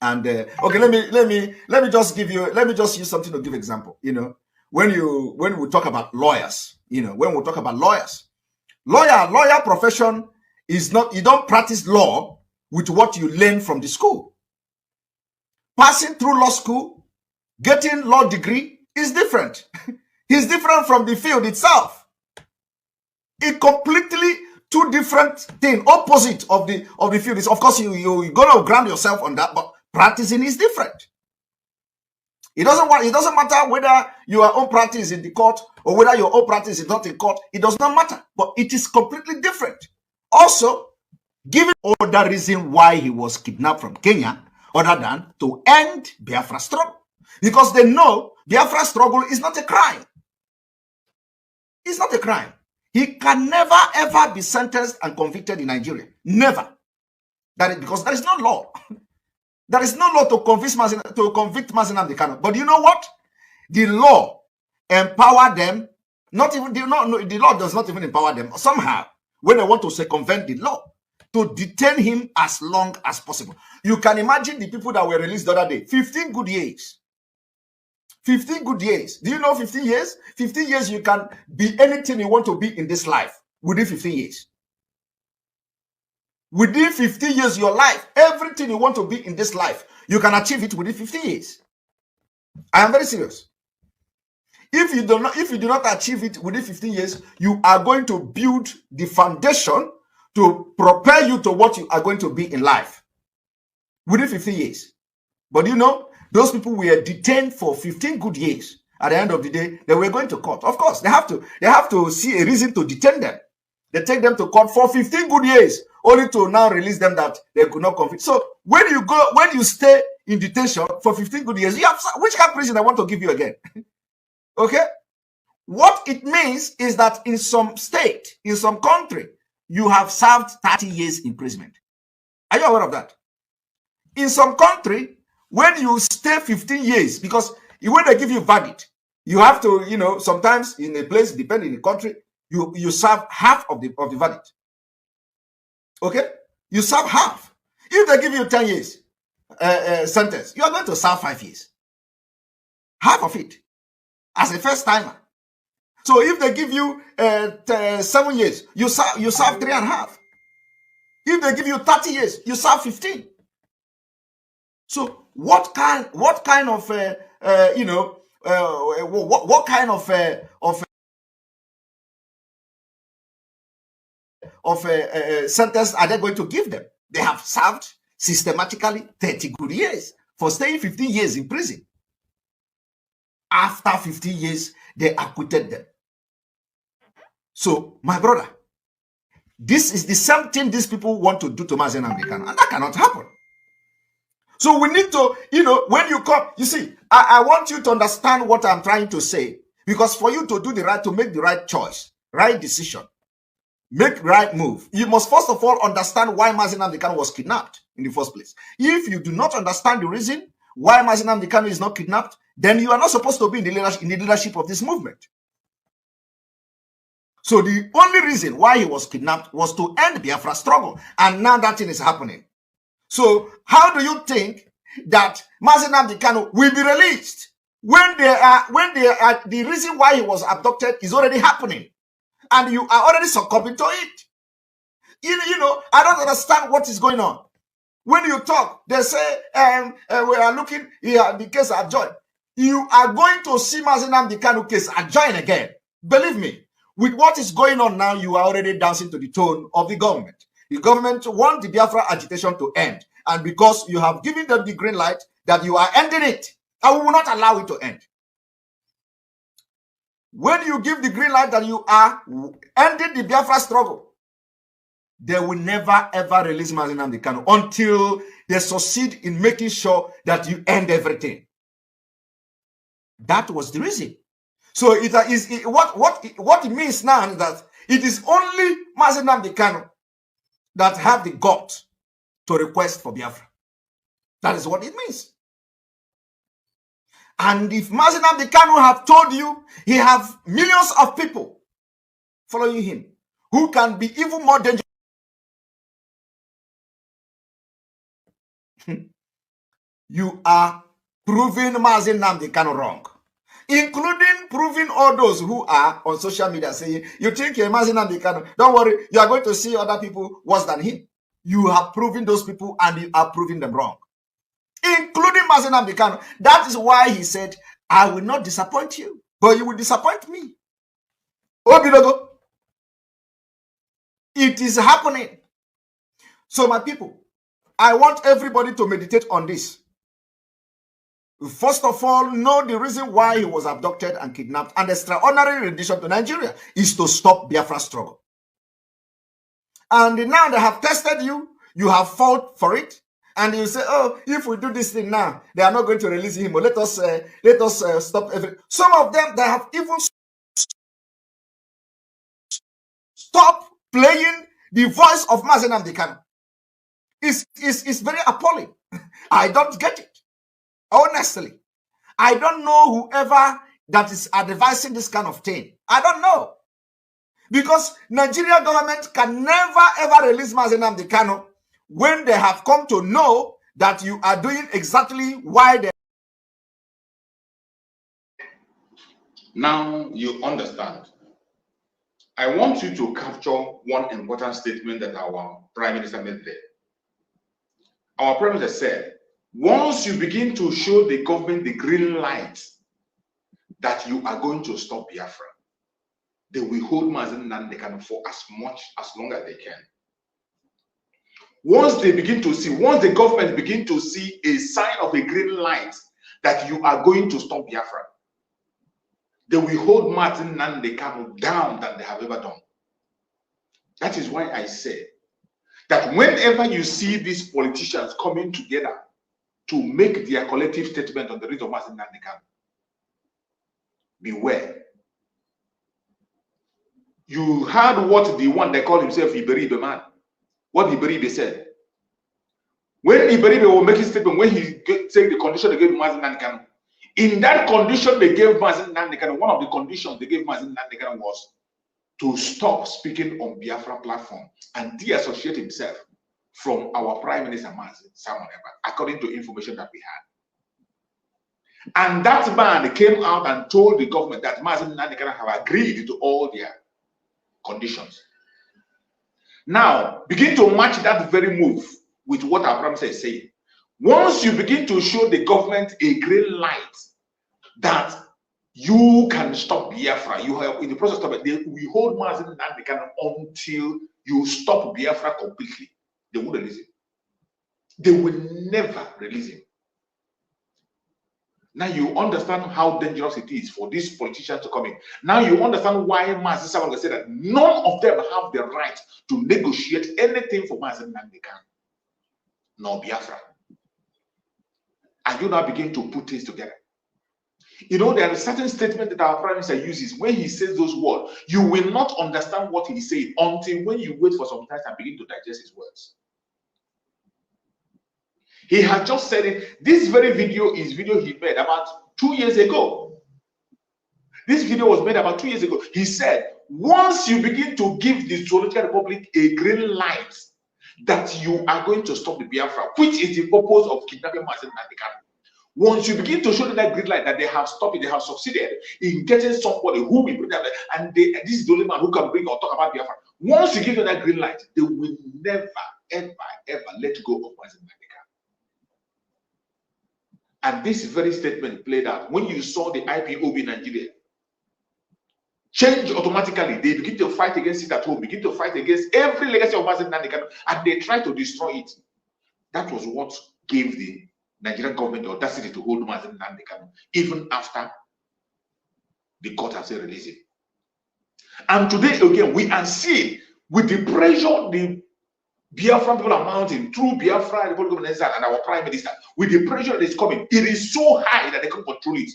And okay, let me just use something to give example. You know, when we talk about lawyers, you know, when we talk about lawyers, lawyer profession is not, you don't practice law with what you learn from the school. Passing through law school, getting law degree is different. It's different from the field itself. It completely two different things, opposite of the field. It's, of course, you're gonna ground yourself on that, but practicing is different. It doesn't matter whether your own practice in the court or whether your own practice is not in court. It does not matter, but it is completely different. Also, given other reason why he was kidnapped from Kenya, other than to end Biafra struggle, because they know Biafra struggle is not a crime. It's not a crime. He can never ever be sentenced and convicted in Nigeria. Never. That is because there is no law. There is no law to convict Mazi Nnamdi Kanu. But you know what? The law empower them. Not even the law does not even empower them. Somehow, when they want to circumvent the law, to detain him as long as possible. You can imagine the people that were released the other day. 15 good years. 15 good years. Do you know 15 years? 15 years you can be anything you want to be in this life within 15 years. Within 15 years, your life, everything you want to be in this life, you can achieve it within 15 years. I am very serious. If you do not achieve it within 15 years, you are going to build the foundation to prepare you to what you are going to be in life within 15 years. But you know, those people were detained for 15 good years. At the end of the day, they were going to court. Of course, they have to see a reason to detain them. They take them to court for 15 good years, only to now release them that they could not convict. So when you stay in detention for 15 good years, you have, which kind of prison I want to give you again? Okay? What it means is that in some state, in some country, you have served 30 years imprisonment. Are you aware of that? In some country, when you stay 15 years, because when they give you verdict, you have to, you know, sometimes in a place, depending on the country, you serve half of the verdict. Okay? You serve half. If they give you 10 years sentence, you are going to serve 5 years. Half of it. As a first timer. So if they give you 7 years, you serve 3.5. If they give you 30 years, you serve 15. So what kind of sentence are they going to give them? They have served systematically 30 good years for staying 15 years in prison. After 15 years, they acquitted them. So, my brother, this is the same thing these people want to do to Mazi Nnamdi Kanu, and that cannot happen. So we need to, when you come, you see, I want you to understand what I'm trying to say, because for you to do to make the right choice, right decision, make right move, you must first of all understand why Mazi Nnamdi Kanu was kidnapped in the first place. If you do not understand the reason why Mazi Nnamdi Kanu is not kidnapped, then you are not supposed to be in the leadership of this movement. So the only reason why he was kidnapped was to end Biafra struggle, and now that thing is happening. So how do you think that Mazi Nnamdi Kanu will be released when the reason why he was abducted is already happening, and you are already succumbing to it? I don't understand what is going on. When you talk, they say we are looking here, the case adjourned. You are going to see Mazi Nnamdi Kanu case adjourned again. Believe me, with what is going on now, you are already dancing to the tone of the government. The government wants the Biafra agitation to end. And because you have given them the green light that you are ending it, and we will not allow it to end. When you give the green light that you are ending the Biafra struggle, they will never ever release Mazi Nnamdi Kanu until they succeed in making sure that you end everything. That was the reason. So what it means now is that it is only Mazi Nnamdi Kanu that have the gut to request for Biafra. That is what it means. And if Mazi Nnamdi Kanu have told you he have millions of people following him who can be even more dangerous, you are proving Mazi Nnamdi Kanu wrong, including proving all those who are on social media saying, you think you're Mazi Nnamdi Kanu, don't worry, you are going to see other people worse than him. You have proven those people and you are proving them wrong, including Mazi Nnamdi Kanu. That is why he said, I will not disappoint you, but you will disappoint me. Obilogo. It is happening. So my people, I want everybody to meditate on this. First of all, know the reason why he was abducted and kidnapped, and the extraordinary rendition to Nigeria is to stop Biafra struggle. And now they have tested you, you have fought for it, and you say, oh, if we do this thing now, they are not going to release him. Or let us stop everything. Some of them, they have even stopped playing the voice of Mazi Nnamdi Kanu. It's very appalling. I don't get it. Honestly, I don't know whoever that is advising this kind of thing. I don't know. Because Nigeria government can never ever release Mazi Nnamdi Kanu when they have come to know that you are doing exactly why they. Now you understand. I want you to capture one important statement that our Prime Minister made there. Our Prime Minister said, once you begin to show the government the green light that you are going to stop Biafra, they will hold Mazi Nnamdi Kanu for as long as they can. Once the government begin to see a sign of a green light that you are going to stop Biafra, they will hold Mazi Nnamdi Kanu down than they have ever done. That is why I say that whenever you see these politicians coming together to make their collective statement on the release of Mazi Nnamdi Kanu, beware. You heard what the one they call himself Iberibe man, what Iberibe said. When Iberibe will make his statement, when he take the condition they gave Mazi Nnamdi Kanu, in that condition they gave Mazi Nnamdi Kanu, one of the conditions they gave Mazi Nnamdi Kanu was to stop speaking on Biafra platform and deassociate himself from our Prime Minister Mazi, according to information that we had. And that man came out and told the government that Mazi Nnamdi Kanu have agreed to all their conditions. Now, begin to match that very move with what our Prime Minister is saying. Once you begin to show the government a green light that you can stop Biafra, you have in the process of it, we hold Mazi Nnamdi Kanu until you stop Biafra completely. They won't release him. They will never release him. Now you understand how dangerous it is for these politicians to come in. Now you understand why Mazi Samuel said that none of them have the right to negotiate anything for Mazi Nnamdi Kanu, nor Biafra. And you now begin to put things together. You know, there are certain statements that our Prime Minister uses. When he says those words, you will not understand what he's saying until when you wait for some time and begin to digest his words. He had just said it. This very video is video he made about 2 years ago. This video was made about 2 years ago. He said, once you begin to give the Zoological Republic a green light that you are going to stop the Biafra, which is the purpose of kidnapping Mazi Nnamdi Kanu. Once you begin to show them that green light that they have stopped it, they have succeeded in getting somebody who will bring them, and this is the only man who can bring or talk about Biafra. Once you give them that green light, they will never, ever, ever let go of Mazi Nnamdi Kanu. And this very statement played out when you saw the IPOB in Nigeria change automatically. They begin to fight against it at home, begin to fight against every legacy of Mazi Nnamdi Kanu, and they try to destroy it. That was what gave the Nigerian government the audacity to hold Mazi Nnamdi Kanu, even after the court has said release him. And today, again, we are seeing with the pressure the Biafran people are mounting through Biafra, the political minister, and our prime minister, with the pressure that is coming, it is so high that they can't control it.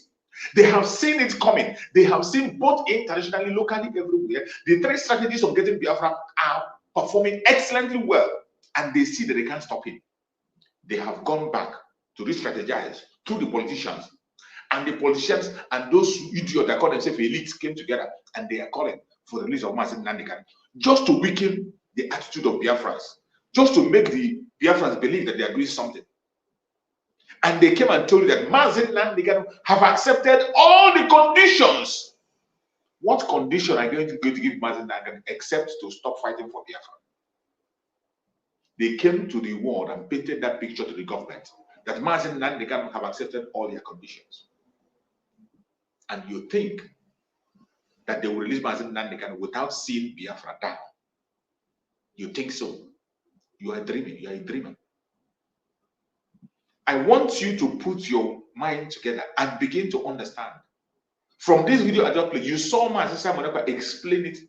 They have seen it coming. They have seen both internationally, locally, everywhere. The three strategies of getting Biafra are performing excellently well, and they see that they can't stop it. They have gone back to re-strategize through the politicians, and the politicians and those idiots that call themselves elites came together, and they are calling for the release of Mazi Nnamdi Kanu, just to weaken the attitude of Biafrans, just to make the Biafrans believe that they are doing something. And they came and told you that Mazi Nnamdi Kanu have accepted all the conditions. What condition are you going to give Mazi Nnamdi Kanu except to stop fighting for Biafra? They came to the world and painted that picture to the government that Mazi Nnamdi Kanu have accepted all their conditions. And you think that they will release Mazi Nnamdi Kanu without seeing Biafra down? You think so? You are dreaming. You are a dreamer. I want you to put your mind together and begin to understand. From this video I just played, you saw Mazi Simon explain it.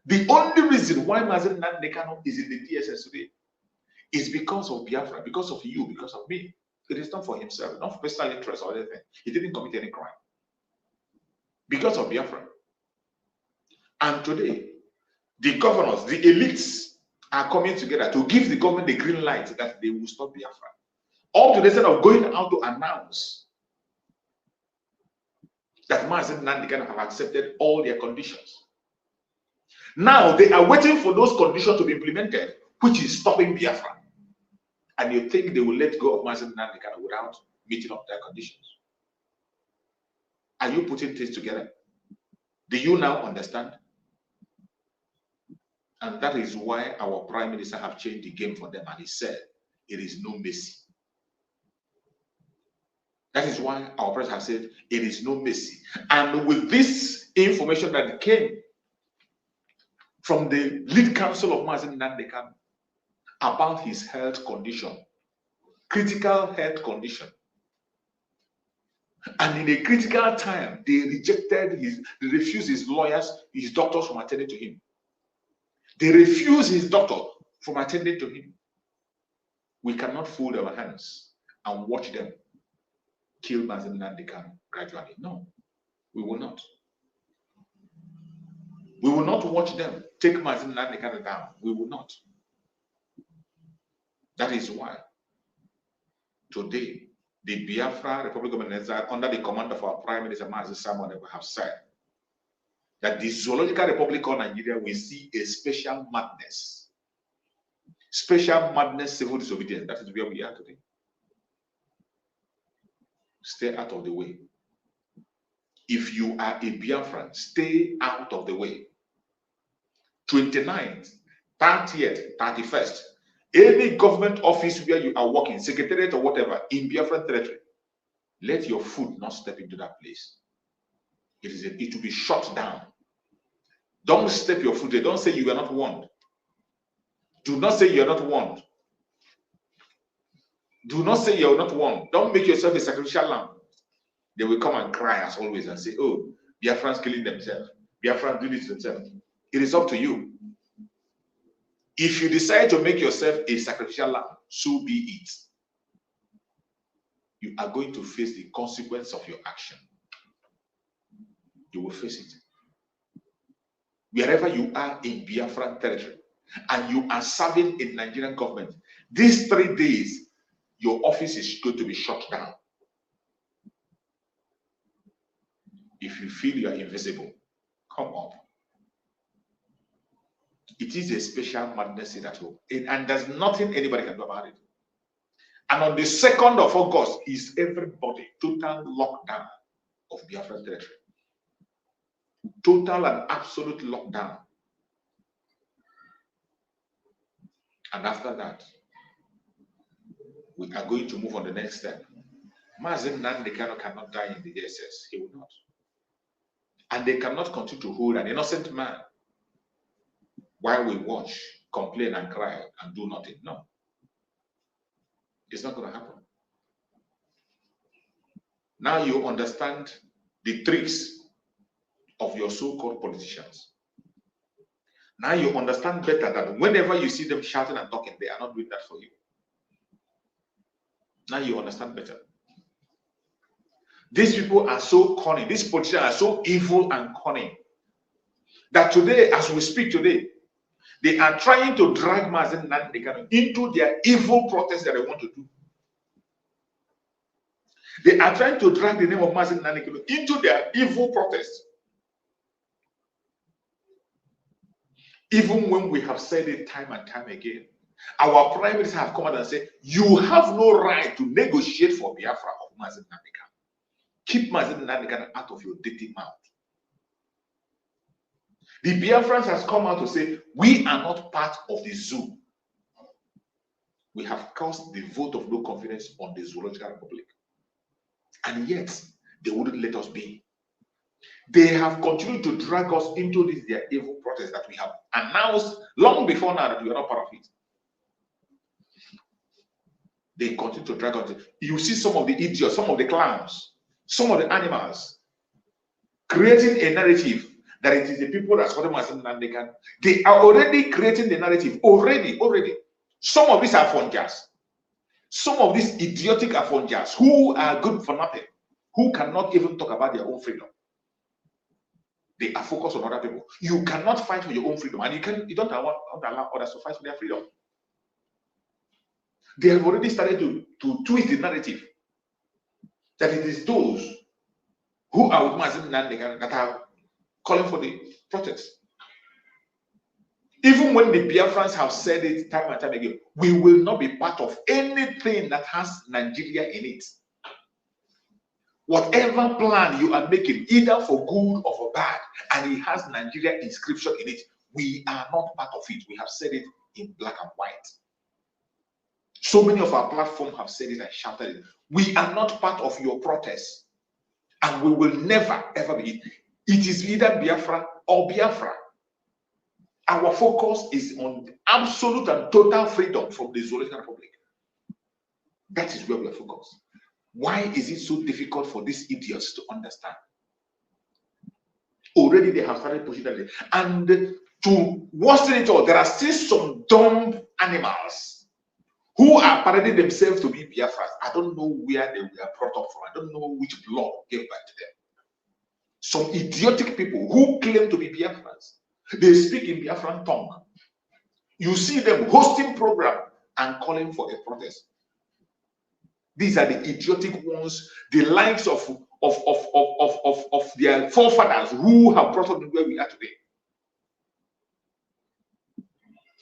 The only reason why Mazi Nnamdi Kanu is in the DSS today is because of Biafra, because of you, because of me. It is not for himself, not for personal interest or anything. He didn't commit any crime. Because of Biafra. And today, the governors, the elites are coming together to give the government the green light that they will stop Biafra. Up to the extent of going out to announce that Mazi Nnamdi Kanu have accepted all their conditions. Now they are waiting for those conditions to be implemented, which is stopping Biafra. And you think they will let go of Mazi Nnamdi Kanu without meeting up their conditions? Are you putting things together? Do you now understand? And that is why our prime minister have changed the game for them, and he said, it is no mercy. That is why our president has said, it is no mercy. And with this information that came from the lead counsel of Mazi Nnamdi Kanu about his health condition, critical health condition, and in a critical time, they refused his lawyers, his doctors from attending to him. They refused his doctor from attending to him. We cannot fold our hands and watch them kill Mazi Nnamdi Kanu gradually. No, we will not. We will not watch them take Mazi Nnamdi Kanu down. We will not. That is why today the Biafra Republic of Nigeria, under the command of our Prime Minister Mazi Simon, have said that the Zoological Republic of Nigeria will see a special madness, civil disobedience. That is where we are today. Stay out of the way. If you are a Biafran, stay out of the way. 29th, 30th, 31st, any government office where you are working, secretariat or whatever, in Biafran territory, let your foot not step into that place. It will be shut down. Don't step your foot there. Don't say you are not warned. Do not say you are not warned. Do not say you are not warned. Don't make yourself a sacrificial lamb. They will come and cry as always and say, oh, Biafrans killing themselves. Biafrans do this themselves. It is up to you. If you decide to make yourself a sacrificial lamb, so be it. you are going to face the consequence of your action. You will face it. Wherever you are in Biafran territory and you are serving in Nigerian government, these 3 days, your office is going to be shut down. If you feel you are invisible, come up. It is a special madness at home, and there's nothing anybody can do about it. And on the 2nd of August is everybody total lockdown of Biafra territory. Total and absolute lockdown. And after that, we are going to move on the next step. Mazi Nnamdi cannot die in the DSS. He will not. And they cannot continue to hold an innocent man while we watch, complain and cry and do nothing. No. It's not going to happen. Now you understand the tricks of your so-called politicians. Now you understand better that whenever you see them shouting and talking, they are not doing that for you. Now you understand better. These people are so cunning. These politicians are so evil and cunning that today, as we speak today, they are trying to drag Mazi Nnamdi into their evil protest that they want to do. They are trying to drag the name of Mazi Nnamdi into their evil protest. Even when we have said it time and time again, our prime minister have come out and said, you have no right to negotiate for Biafra of Mazi Nnamdi. Keep Mazi Nnamdi out of your dirty mouth. The Biafrans has come out to say, we are not part of the zoo. We have cast the vote of no confidence on the Zoological Republic. And yet, they wouldn't let us be. They have continued to drag us into this their evil protest that we have announced long before now that we are not part of it. They continue to drag us. You see some of the idiots, some of the clowns, some of the animals creating a narrative that it is the people that support Mazi Nnamdi. They are already creating the narrative. Already. Some of these are funjas. Some of these idiotic Afonjas who are good for nothing, who cannot even talk about their own freedom. They are focused on other people. You cannot fight for your own freedom, and you don't allow others to fight for their freedom. They have already started to twist the narrative that it is those who are with Mazi Nnamdi that are calling for the protest. Even when the Biafrans have said it time and time again, we will not be part of anything that has Nigeria in it. Whatever plan you are making, either for good or for bad, and it has Nigeria inscription in it, we are not part of it. We have said it in black and white. So many of our platforms have said it and shouted it. We are not part of your protest, and we will never ever be. It is either Biafra or Biafra. Our focus is on absolute and total freedom from the Zoological Republic. That is where we are focused. Why is it so difficult for these idiots to understand? Already they have started pushing that. And to worsen it all, there are still some dumb animals who are parading themselves to be Biafrans. I don't know where they were brought up from. I don't know which blood gave back to them. Some idiotic people who claim to be Biafrans. They speak in Biafran tongue. You see them hosting program and calling for a protest. These are the idiotic ones, the likes of their forefathers who have brought us to where we are today.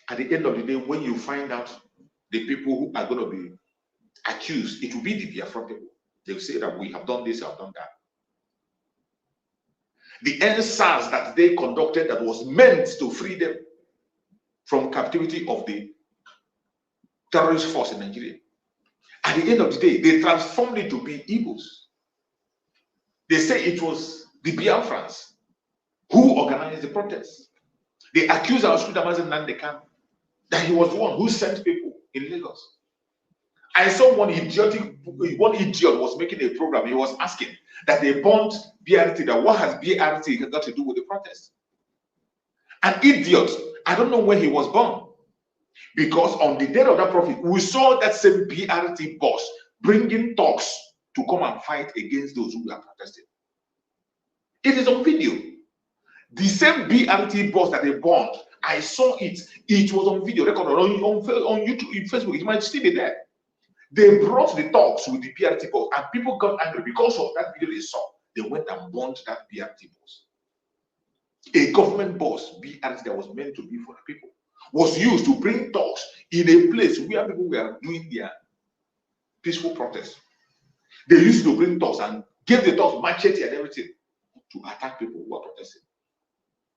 At the end of the day, when you find out the people who are going to be accused, it will be the Biafran people. They will say that we have done this, have done that. The NSAS that they conducted that was meant to free them from captivity of the terrorist force in Nigeria. At the end of the day, they transformed it to be Igbos. They say it was the Biafrans who organized the protests. They accused our Mazi Nnamdi that he was the one who sent people in Lagos. I saw one idiot was making a program. He was asking that they burnt BRT. That what has BRT got to do with the protest? An idiot. I don't know when he was born. Because on the day of that prophet, we saw that same BRT bus bringing talks to come and fight against those who are protesting. It is on video. The same BRT bus that they burned, I saw it. It was on video, recorded on YouTube, in Facebook. It might still be there. They brought the talks with the BRT bus, and people got angry because of that video they saw. They went and burned that BRT bus. A government bus, BRT, that was meant to be for the people, was used to bring talks in a place where people were doing their peaceful protest. They used to bring talks and give the talks machete and everything to attack people who are protesting.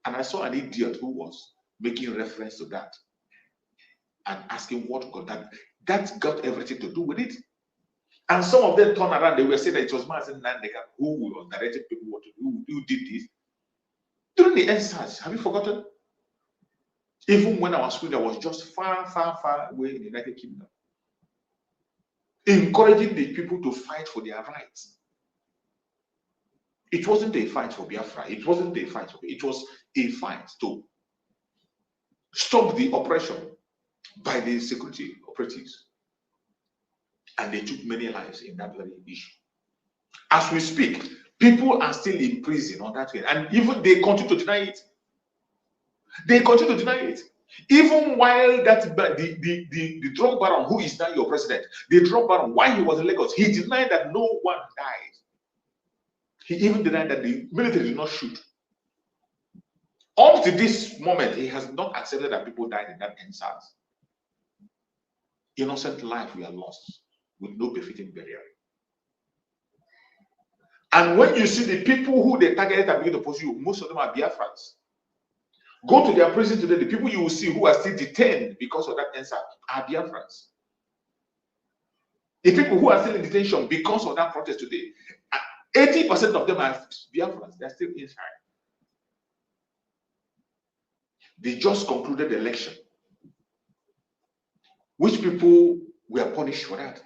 And I saw an idiot who was making reference to that and asking what got that. That got everything to do with it. And some of them turned around, they were saying that it was Mazi Nnamdi who was directing people what to do, who did this. During the NSAS, have you forgotten? Even when I was school, I was just far, far, far away in the United Kingdom, encouraging the people to fight for their rights. It wasn't a fight for Biafra. It wasn't a fight for it was a fight to stop the oppression by the security operatives. And they took many lives in that very issue. As we speak, people are still in prison on that way, and even they continue to deny it. They continue to deny it. Even while that the drug baron, who is now your president, the drug baron, while he was in Lagos, he denied that no one died. He even denied that the military did not shoot. Up to this moment, he has not accepted that people died in that NSAS. Innocent life we are lost with no befitting burial. And when you see the people who they targeted and begin to pursue, most of them are Biafrans. Go to their prison today, the people you will see who are still detained because of that NSAS are Biafrans. The people who are still in detention because of that protest today, 80% of them are Biafrans. They're still inside. They just concluded the election. Which people were punished for that?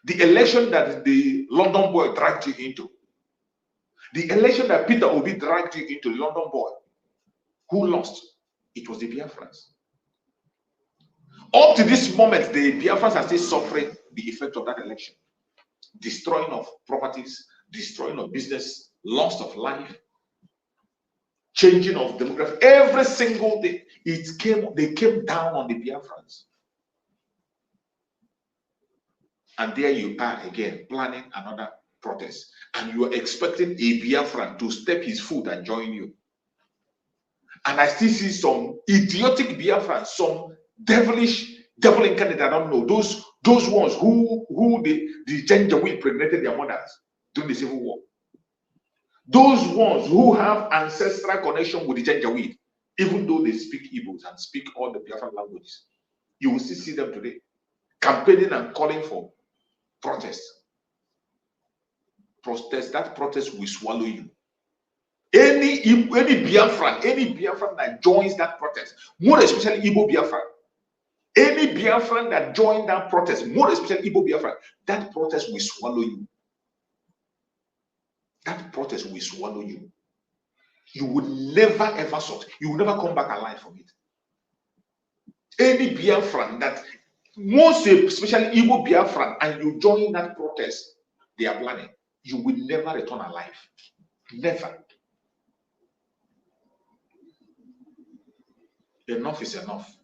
The election that the London boy dragged you into. The election that Peter Obi dragged you into, the London boy. Who lost? It was the Biafrans. Up to this moment, the Biafrans are still suffering the effect of that election. Destroying of properties, destroying of business, loss of life, changing of demography, every single day. They came down on the Biafrans. And there you are again, planning another protest. And you are expecting a Biafran to step his foot and join you. And I still see some idiotic Biafrans, some devil incarnate, I don't know, those ones who the Janjaweed impregnated their mothers during the Civil War. Those ones who have ancestral connection with the Janjaweed, even though they speak Igbos and speak all the Biafran languages, you will still see them today campaigning and calling for protest. That protest will swallow you. Any Biafran that joins that protest, more especially Igbo Biafran, any Biafran that joined that protest, more especially Igbo Biafran, that protest will swallow you. That protest will swallow you. You will never ever sort. You will never come back alive from it. Any Biafran that, most especially Igbo Biafran, and you join that protest they are planning, you will never return alive. Never. Enough is enough.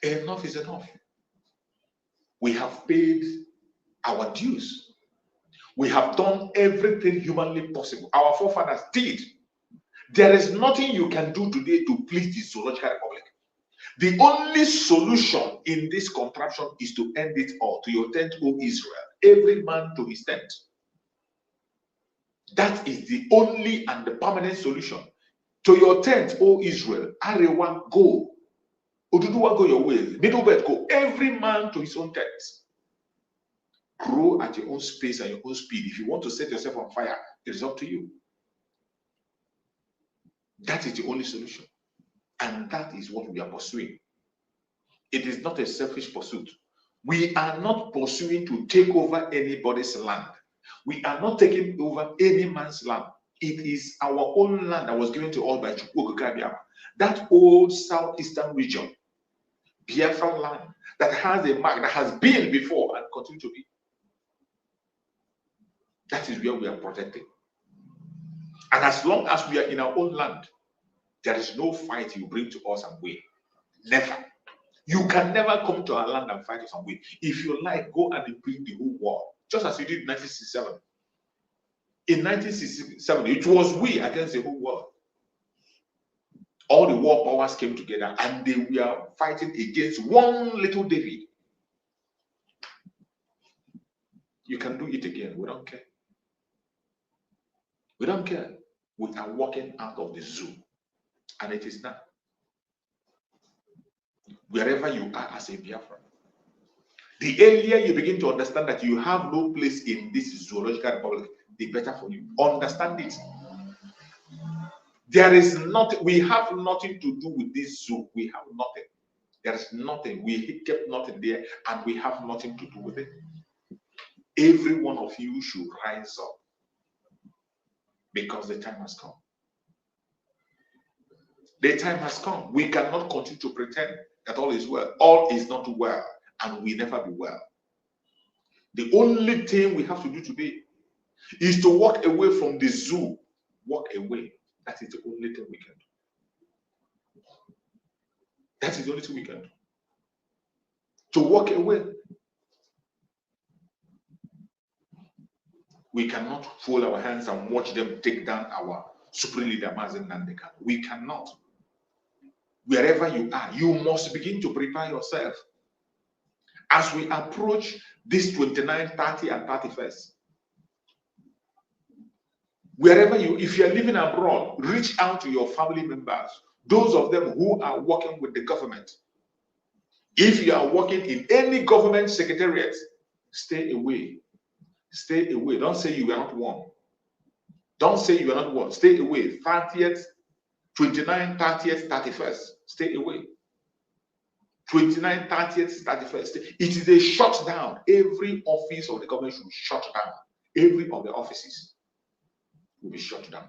Enough is enough. We have paid our dues. We have done everything humanly possible. Our forefathers did. There is nothing you can do today to please the Zoological Republic. The only solution in this contraption is to end it all. To your tent, O Israel, every man to his tent. That is the only and the permanent solution. To your tent, O Israel, Arewa, go. Oduduwa, go your way. Middlebelt, go. Every man to his own tent. Grow at your own space and your own speed. If you want to set yourself on fire, it is up to you. That is the only solution. And that is what we are pursuing. It is not a selfish pursuit. We are not pursuing to take over anybody's land. We are not taking over any man's land. It is our own land that was given to us by Chukwu Okike Abiyama. That old southeastern region, Biafra land, that has a mark, that has been before and continue to be. That is where we are protected. And as long as we are in our own land, there is no fight you bring to us and win. Never. You can never come to our land and fight us and win. If you like, go and bring the whole world, just as you did in 1967. In 1967, it was we against the whole world. All the war powers came together and they were fighting against one little David. You can do it again. We don't care. We don't care. We are walking out of the zoo. And it is now. Wherever you are as a Biafran, the earlier you begin to understand that you have no place in this zoological republic, the better for you. Understand it. There is nothing, we have nothing to do with this zoo. We have nothing. There is nothing. We kept nothing there and we have nothing to do with it. Every one of you should rise up because the time has come. The time has come. We cannot continue to pretend that all is well. All is not well and will never be well. The only thing we have to do today is to walk away from the zoo. Walk away. That is the only thing we can do. That is the only thing we can do. To walk away. We cannot fold our hands and watch them take down our supreme leader, Mazi Nnamdi. We cannot. Wherever you are, you must begin to prepare yourself. As we approach this 29th, 30, and 31st, wherever you, if you are living abroad, reach out to your family members, those of them who are working with the government. If you are working in any government secretariat, stay away. Stay away. Don't say you are not one. Don't say you are not one. Stay away. 30th, 29th, 30th, 31st. Stay away. 29th, 30th, 31st. It is a shutdown. Every office of the government should shut down. Every of the offices will be shut down.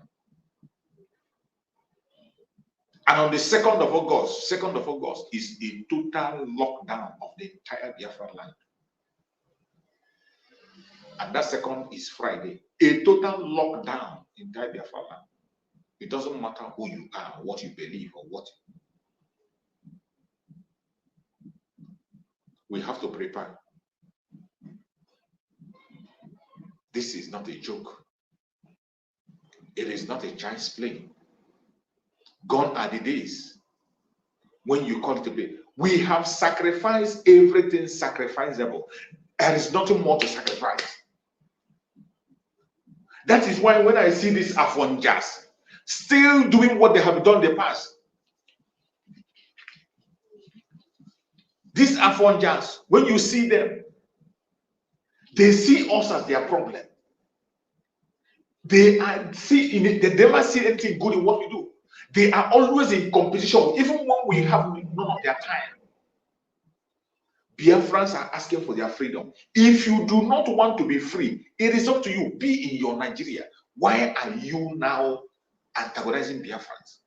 And on the 2nd of August is a total lockdown of the entire Biafra land. And that second is Friday. A total lockdown in entire Biafra land. It doesn't matter who you are, what you believe, or what. We have to prepare. This is not a joke. It is not a child's play. Gone are the days when you call it a play. We have sacrificed everything sacrificable. There is nothing more to sacrifice. That is why when I see these Afwanjas still doing what they have done in the past, these Afwanjas, when you see them, they see us as their problem. They never see anything good in what we do. They are always in competition, even when we have none of their time. Biafrans are asking for their freedom. If you do not want to be free, it is up to you. Be in your Nigeria. Why are you now antagonizing Biafrans?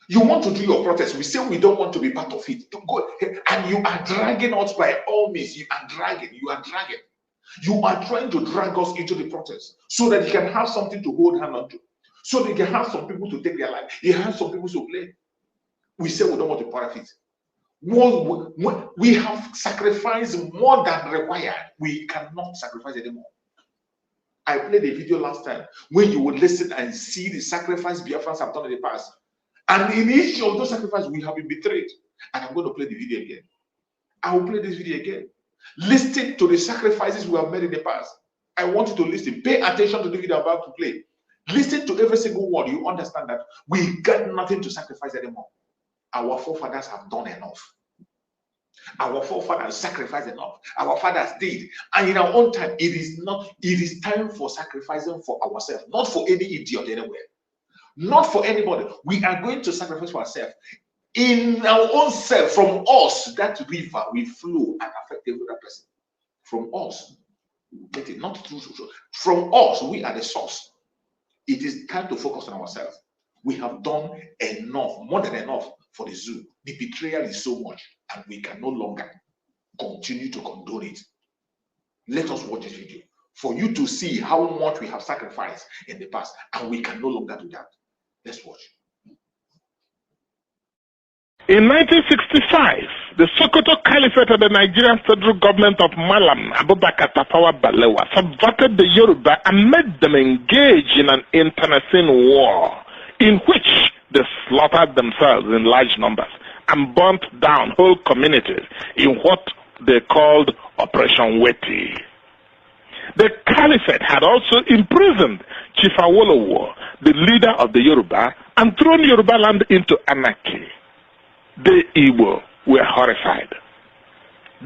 You want to do your protest. We say we don't want to be part of it. Go, and you are dragging us by all means. You are dragging. You are trying to drag us into the protest so that you can have something to hold hand on to. So they can have some people to take their life. You have some people to play. We say we don't want to part of it. We have sacrificed more than required. We cannot sacrifice anymore. I played a video last time when you would listen and see the sacrifice Biafrans have done in the past. And in each of those sacrifices, we have been betrayed. And I'm going to play the video again. I will play this video again. Listen to the sacrifices we have made in the past. I want you to listen. Pay attention to the video I'm about to play. Listen to every single word. You understand that we got nothing to sacrifice anymore. Our forefathers have done enough. Our forefathers sacrificed enough. Our fathers did. And in our own time, it is time for sacrificing for ourselves, not for any idiot anywhere. Not for anybody. We are going to sacrifice for ourselves. In our own self, from us, that river will flow and affect every other person. From us, get it? Not through social. From us, we are the source. It is time to focus on ourselves. We have done enough, more than enough for the zoo. The betrayal is so much, and we can no longer continue to condone it. Let us watch this video for you to see how much we have sacrificed in the past, and we can no longer do that. Let's watch. In 1965, the Sokoto Caliphate of the Nigerian federal government of Malam Abubakar Tafawa Balewa subverted the Yoruba and made them engage in an internecine war in which they slaughtered themselves in large numbers and burnt down whole communities in what they called Operation Weti. The Caliphate had also imprisoned Chief Awolowo, the leader of the Yoruba, and thrown Yoruba land into anarchy. The Igbo were horrified.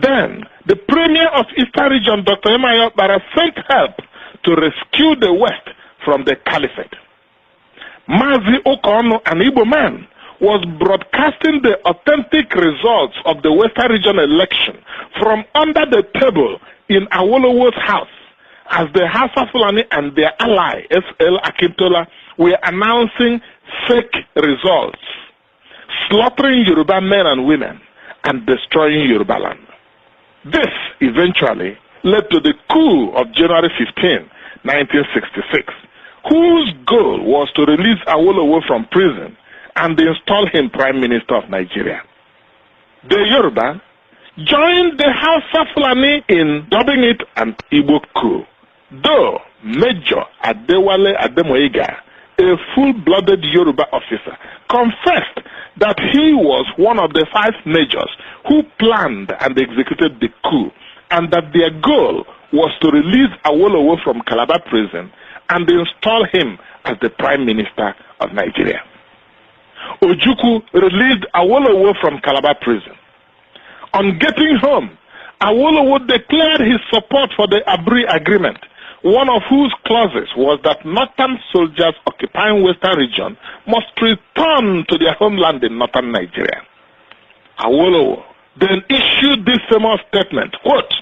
Then, the Premier of Eastern Region, Dr. Emayo Bara, sent help to rescue the West from the Caliphate. Mazi Okono, an Igbo man, was broadcasting the authentic results of the Western Region election from under the table in Awolowo's house as the Hausa Fulani and their ally, S.L. Akintola, were announcing fake results, slaughtering Yoruba men and women, and destroying Yoruba land. This eventually led to the coup of January 15, 1966, whose goal was to release Awolowo from prison and install him Prime Minister of Nigeria. The Yoruba joined the Hausa Fulani in dubbing it an Igbo coup, though Major Adewale Ademoyiga, a full-blooded Yoruba officer, confessed that he was one of the 5 majors who planned and executed the coup, and that their goal was to release Awolowo from Calabar prison and install him as the Prime Minister of Nigeria. Ojukwu released Awolowo from Calabar prison. On getting home, Awolowo declared his support for the Abri Agreement, one of whose clauses was that northern soldiers occupying Western region must return to their homeland in northern Nigeria. Awolowo then issued this famous statement, quote,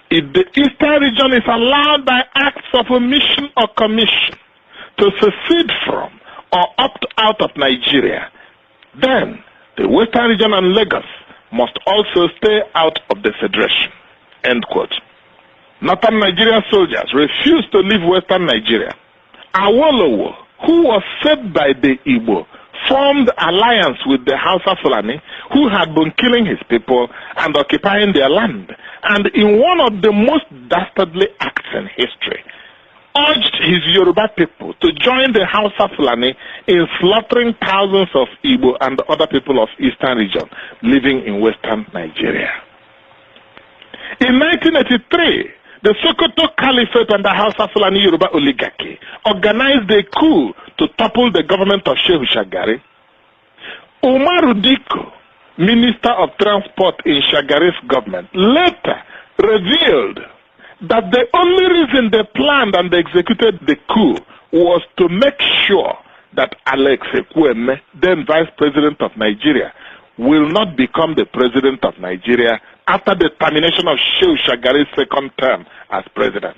"If the Eastern region is allowed by acts of omission or commission to secede from or opt out of Nigeria, then the Western region and Lagos must also stay out of the Federation." End quote. Northern Nigerian soldiers refused to leave Western Nigeria. Awolowo, who was saved by the Igbo, formed alliance with the Hausa Fulani, who had been killing his people and occupying their land, and in one of the most dastardly acts in history, urged his Yoruba people to join the Hausa Fulani in slaughtering thousands of Igbo and other people of Eastern region living in Western Nigeria. In 1983, the Sokoto Caliphate and the Hausa Fulani Yoruba oligarchy organized a coup to topple the government of Shehu Shagari. Umaru Diko, Minister of Transport in Shagari's government, later revealed that the only reason they planned and executed the coup was to make sure that Alex Ekwueme, then Vice President of Nigeria, will not become the President of Nigeria after the termination of Shehu Shagari's second term as President.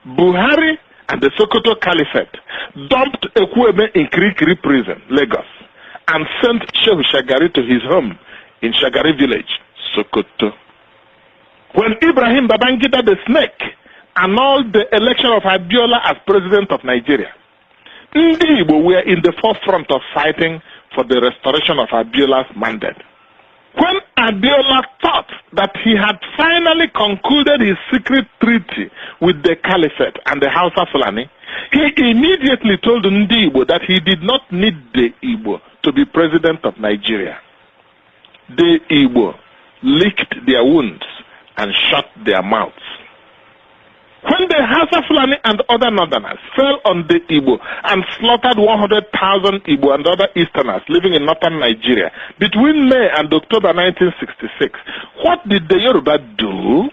Buhari and the Sokoto Caliphate dumped Ekwueme in Kirikiri Prison, Lagos, and sent Shehu Shagari to his home in Shagari Village, Sokoto. When Ibrahim Babangida the Snake annulled the election of Abiola as President of Nigeria, Ndi Igbo were in the forefront of fighting for the restoration of Abiola's mandate. When Abiola thought that he had finally concluded his secret treaty with the Caliphate and the Hausa Fulani, he immediately told Ndi Igbo that he did not need the Igbo to be President of Nigeria. The Igbo licked their wounds and shut their mouths. When the Hausa Fulani and other northerners fell on the Igbo and slaughtered 100,000 Igbo and other Easterners living in northern Nigeria between May and October 1966, what did the Yoruba do?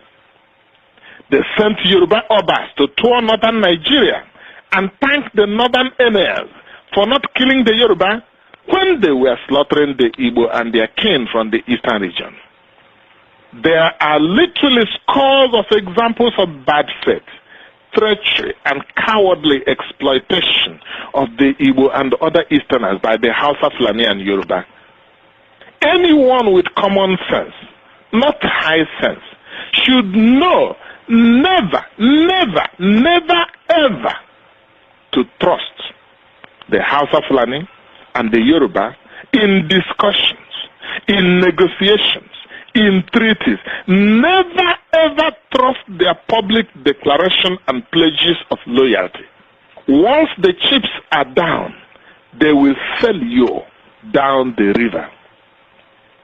They sent Yoruba Obas to tour northern Nigeria and thanked the northern emirs for not killing the Yoruba when they were slaughtering the Igbo and their kin from the eastern region. There are literally scores of examples of bad faith, treachery, and cowardly exploitation of the Igbo and other Easterners by the Hausa Fulani and Yoruba. anyone with common sense, not high sense, should know never, never, never, ever to trust the House of Fulani and the Yoruba in discussions, in negotiations, in treaties. Never ever trust their public declaration and pledges of loyalty. Once the chips are down, they will sell you down the river.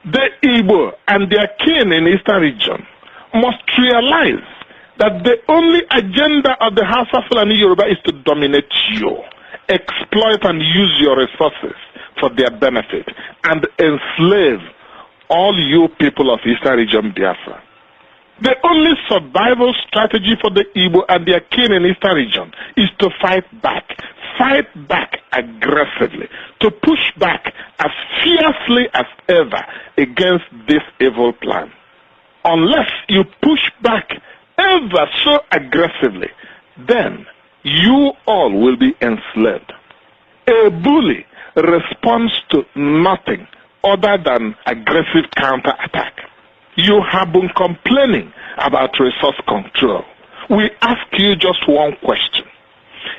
The Igbo and their kin in Eastern region must realize that the only agenda of the House of Fulani Yoruba is to dominate you, exploit and use your resources for their benefit, and enslave all you people of Eastern region Biafra. The only survival strategy for the Igbo and their kin in Eastern region is to fight back aggressively, to push back as fiercely as ever against this evil plan. Unless you push back ever so aggressively, then you all will be enslaved. A bully responds to nothing other than aggressive counterattack. You have been complaining about resource control. We ask you just one question.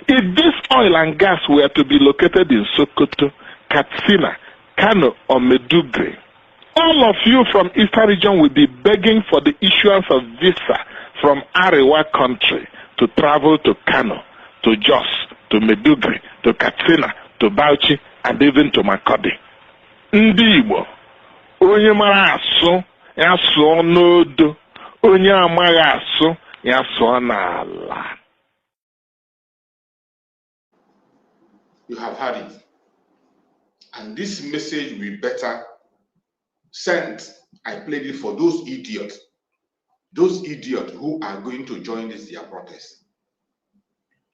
If this oil and gas were to be located in Sokoto, Katsina, Kanu, or Maiduguri, all of you from Eastern region will be begging for the issuance of visa from Arewa country to travel to Kanu, to Jos, to Maiduguri, to Katsina, to Bauchi, and even to Makodi. Ndị Igbo, onye mara asụ, ya sụọ n'odo, onye amaghị asụ, ya sụọ n'ala. You have heard it. And this message we better send. I played it for those idiots who are going to join this their protest.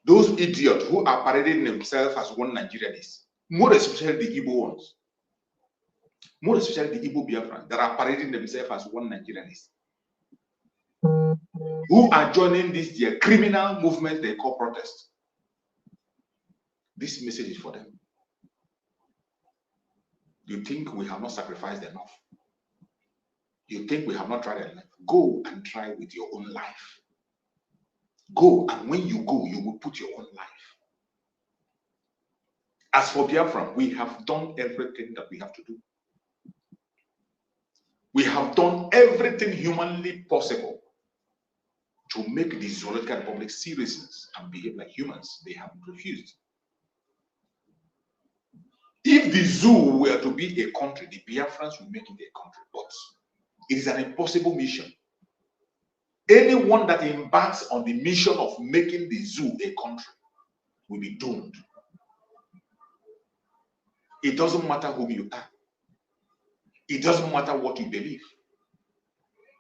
Those idiots who are parading themselves as one Nigerians, more especially the Igbo ones, more especially the Igbo Biafrans that are parading themselves as one Nigerians, who are joining this their criminal movement they call protest. This message is for them. You think we have not sacrificed enough? You think we have not tried enough? Go and try with your own life. Go, and when you go, you will put your own life. As for Biafra, we have done everything that we have to do. We have done everything humanly possible to make the Zoological Republic seriousness and behave like humans. They have refused. If the zoo were to be a country, the Biafrans will make it a country, but it is an impossible mission. Anyone that embarks on the mission of making the zoo a country will be doomed. It doesn't matter who you are. It doesn't matter what you believe.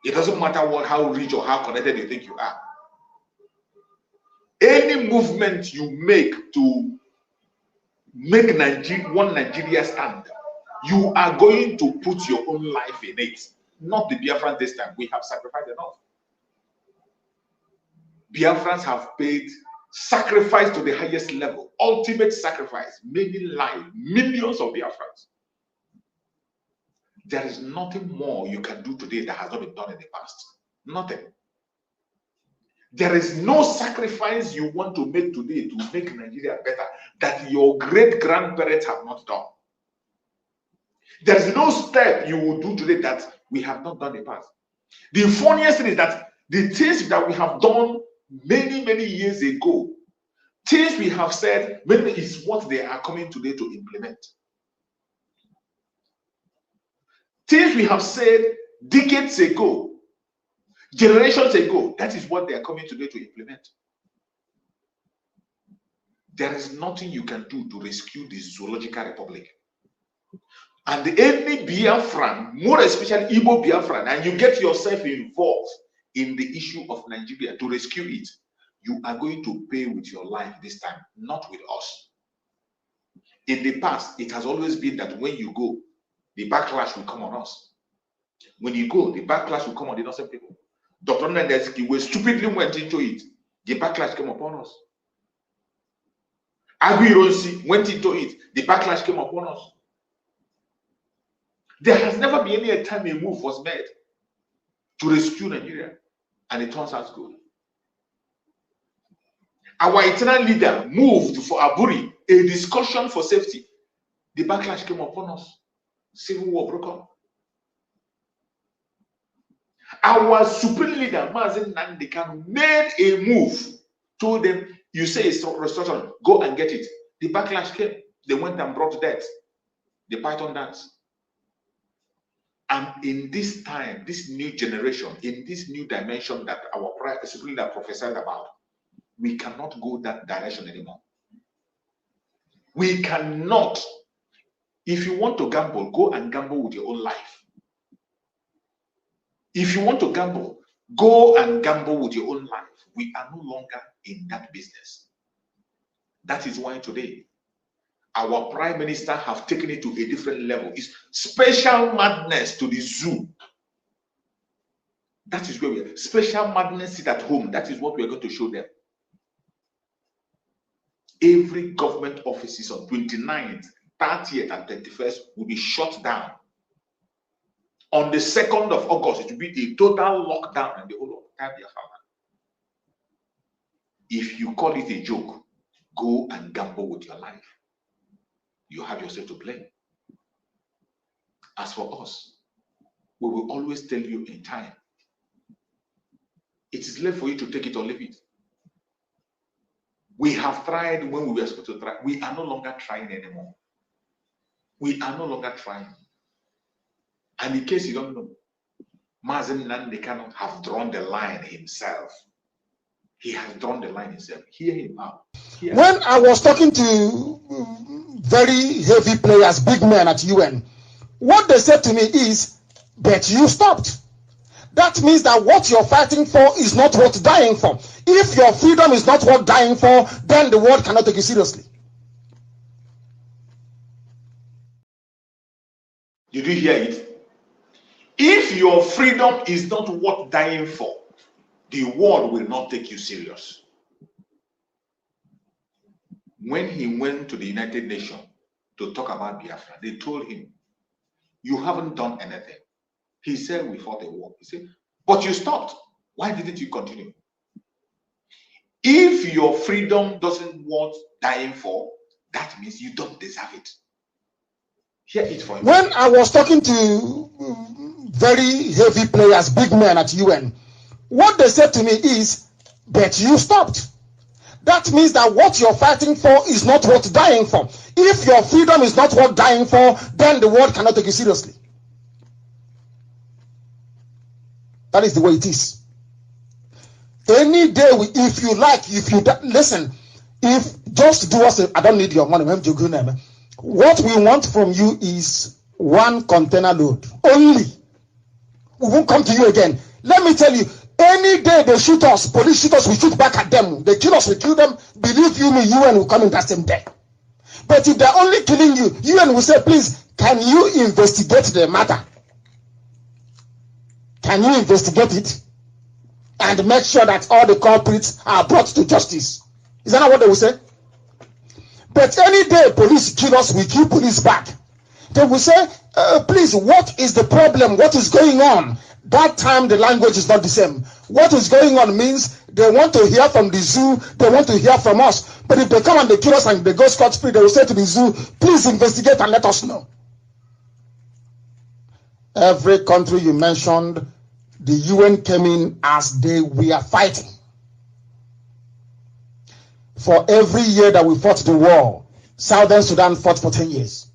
It doesn't matter how rich or how connected you think you are. Any movement you make to make one Nigeria stand, you are going to put your own life in it. Not the Biafrans this time. We have sacrificed enough. Biafrans have paid sacrifice to the highest level, ultimate sacrifice, many lives, millions of Biafrans. There is nothing more you can do today that has not been done in the past. Nothing. There is no sacrifice you want to make today to make Nigeria better that your great-grandparents have not done. There is no step you will do today that we have not done in the past. The funniest thing is that the things that we have done many, many years ago, things we have said, maybe is what they are coming today to implement. Things we have said decades ago, generations ago, that is what they are coming today to implement. There is nothing you can do to rescue the Zoological Republic. And any Biafran, more especially Igbo Biafran, and you get yourself involved in the issue of Nigeria to rescue it, you are going to pay with your life this time, not with us. In the past, it has always been that when you go, the backlash will come on us. When you go, the backlash will come on the innocent people. Dr. Nnamdi, we stupidly went into it. The backlash came upon us. Agui Ronsi went into it. The backlash came upon us. There has never been any time a move was made to rescue Nigeria, and it turns out good. Our eternal leader moved for Aburi, a discussion for safety. The backlash came upon us. Civil war broke out. Our supreme leader, Mazi Nnamdi, made a move, told them, you say it's restoration, go and get it. The backlash came. They went and brought death. The python dance. And in this time, this new generation, in this new dimension that our supreme leader prophesied about, we cannot go that direction anymore. We cannot. If you want to gamble, go and gamble with your own life. If you want to gamble, go and gamble with your own life. We are no longer in that business. That is why today, our prime minister have taken it to a different level. It's special madness to the zoo. That is where we are. Special madness sit at home. That is what we are going to show them. Every government offices on 29th, 30th, and 31st will be shut down. On the 2nd of August, it will be a total lockdown in the whole of Biafra. If you call it a joke, go and gamble with your life. You have yourself to blame. As for us, we will always tell you in time. It is left for you to take it or leave it. We have tried when we were supposed to try. We are no longer trying anymore. We are no longer trying. And in case you don't know, Mazi Nnamdi Kanu have drawn the line himself. He has drawn the line himself. Hear him out. When I was talking to very heavy players, big men at UN, what they said to me is, but you stopped. That means that what you're fighting for is not worth dying for. If your freedom is not worth dying for, then the world cannot take you seriously. Did you hear it? If your freedom is not worth dying for, the world will not take you serious. When he went to the United Nations to talk about Biafra, they told him, you haven't done anything. He said, we fought a war. He said, but you stopped. Why didn't you continue? If your freedom doesn't want dying for, that means you don't deserve it. Hear it for him. When I was talking to very heavy players, big men at UN, what they said to me is, but you stopped. That means that what you're fighting for is not worth dying for. If your freedom is not worth dying for, then the world cannot take you seriously. That is the way it is. Any day, if you like, listen, if just do us, I don't need your money. What we want from you is 1 container load only. We won't come to you again. Let me tell you, any day they shoot us, police shoot us, we shoot back at them. They kill us, we kill them. Believe you me, UN will come in that same day. But if they're only killing you, UN will say, please, can you investigate the matter? Can you investigate it? And make sure that all the culprits are brought to justice. Is that not what they will say? But any day police kill us, we kill police back. They will say, please, what is the problem? What is going on? That time the language is not the same. What is going on means they want to hear from the zoo, they want to hear from us. But if they come and they kill us and they go scot-free, they will say to the zoo, please investigate and let us know. Every country you mentioned, the UN came in as they were fighting. For every year that we fought the war, Southern Sudan fought for 10 years.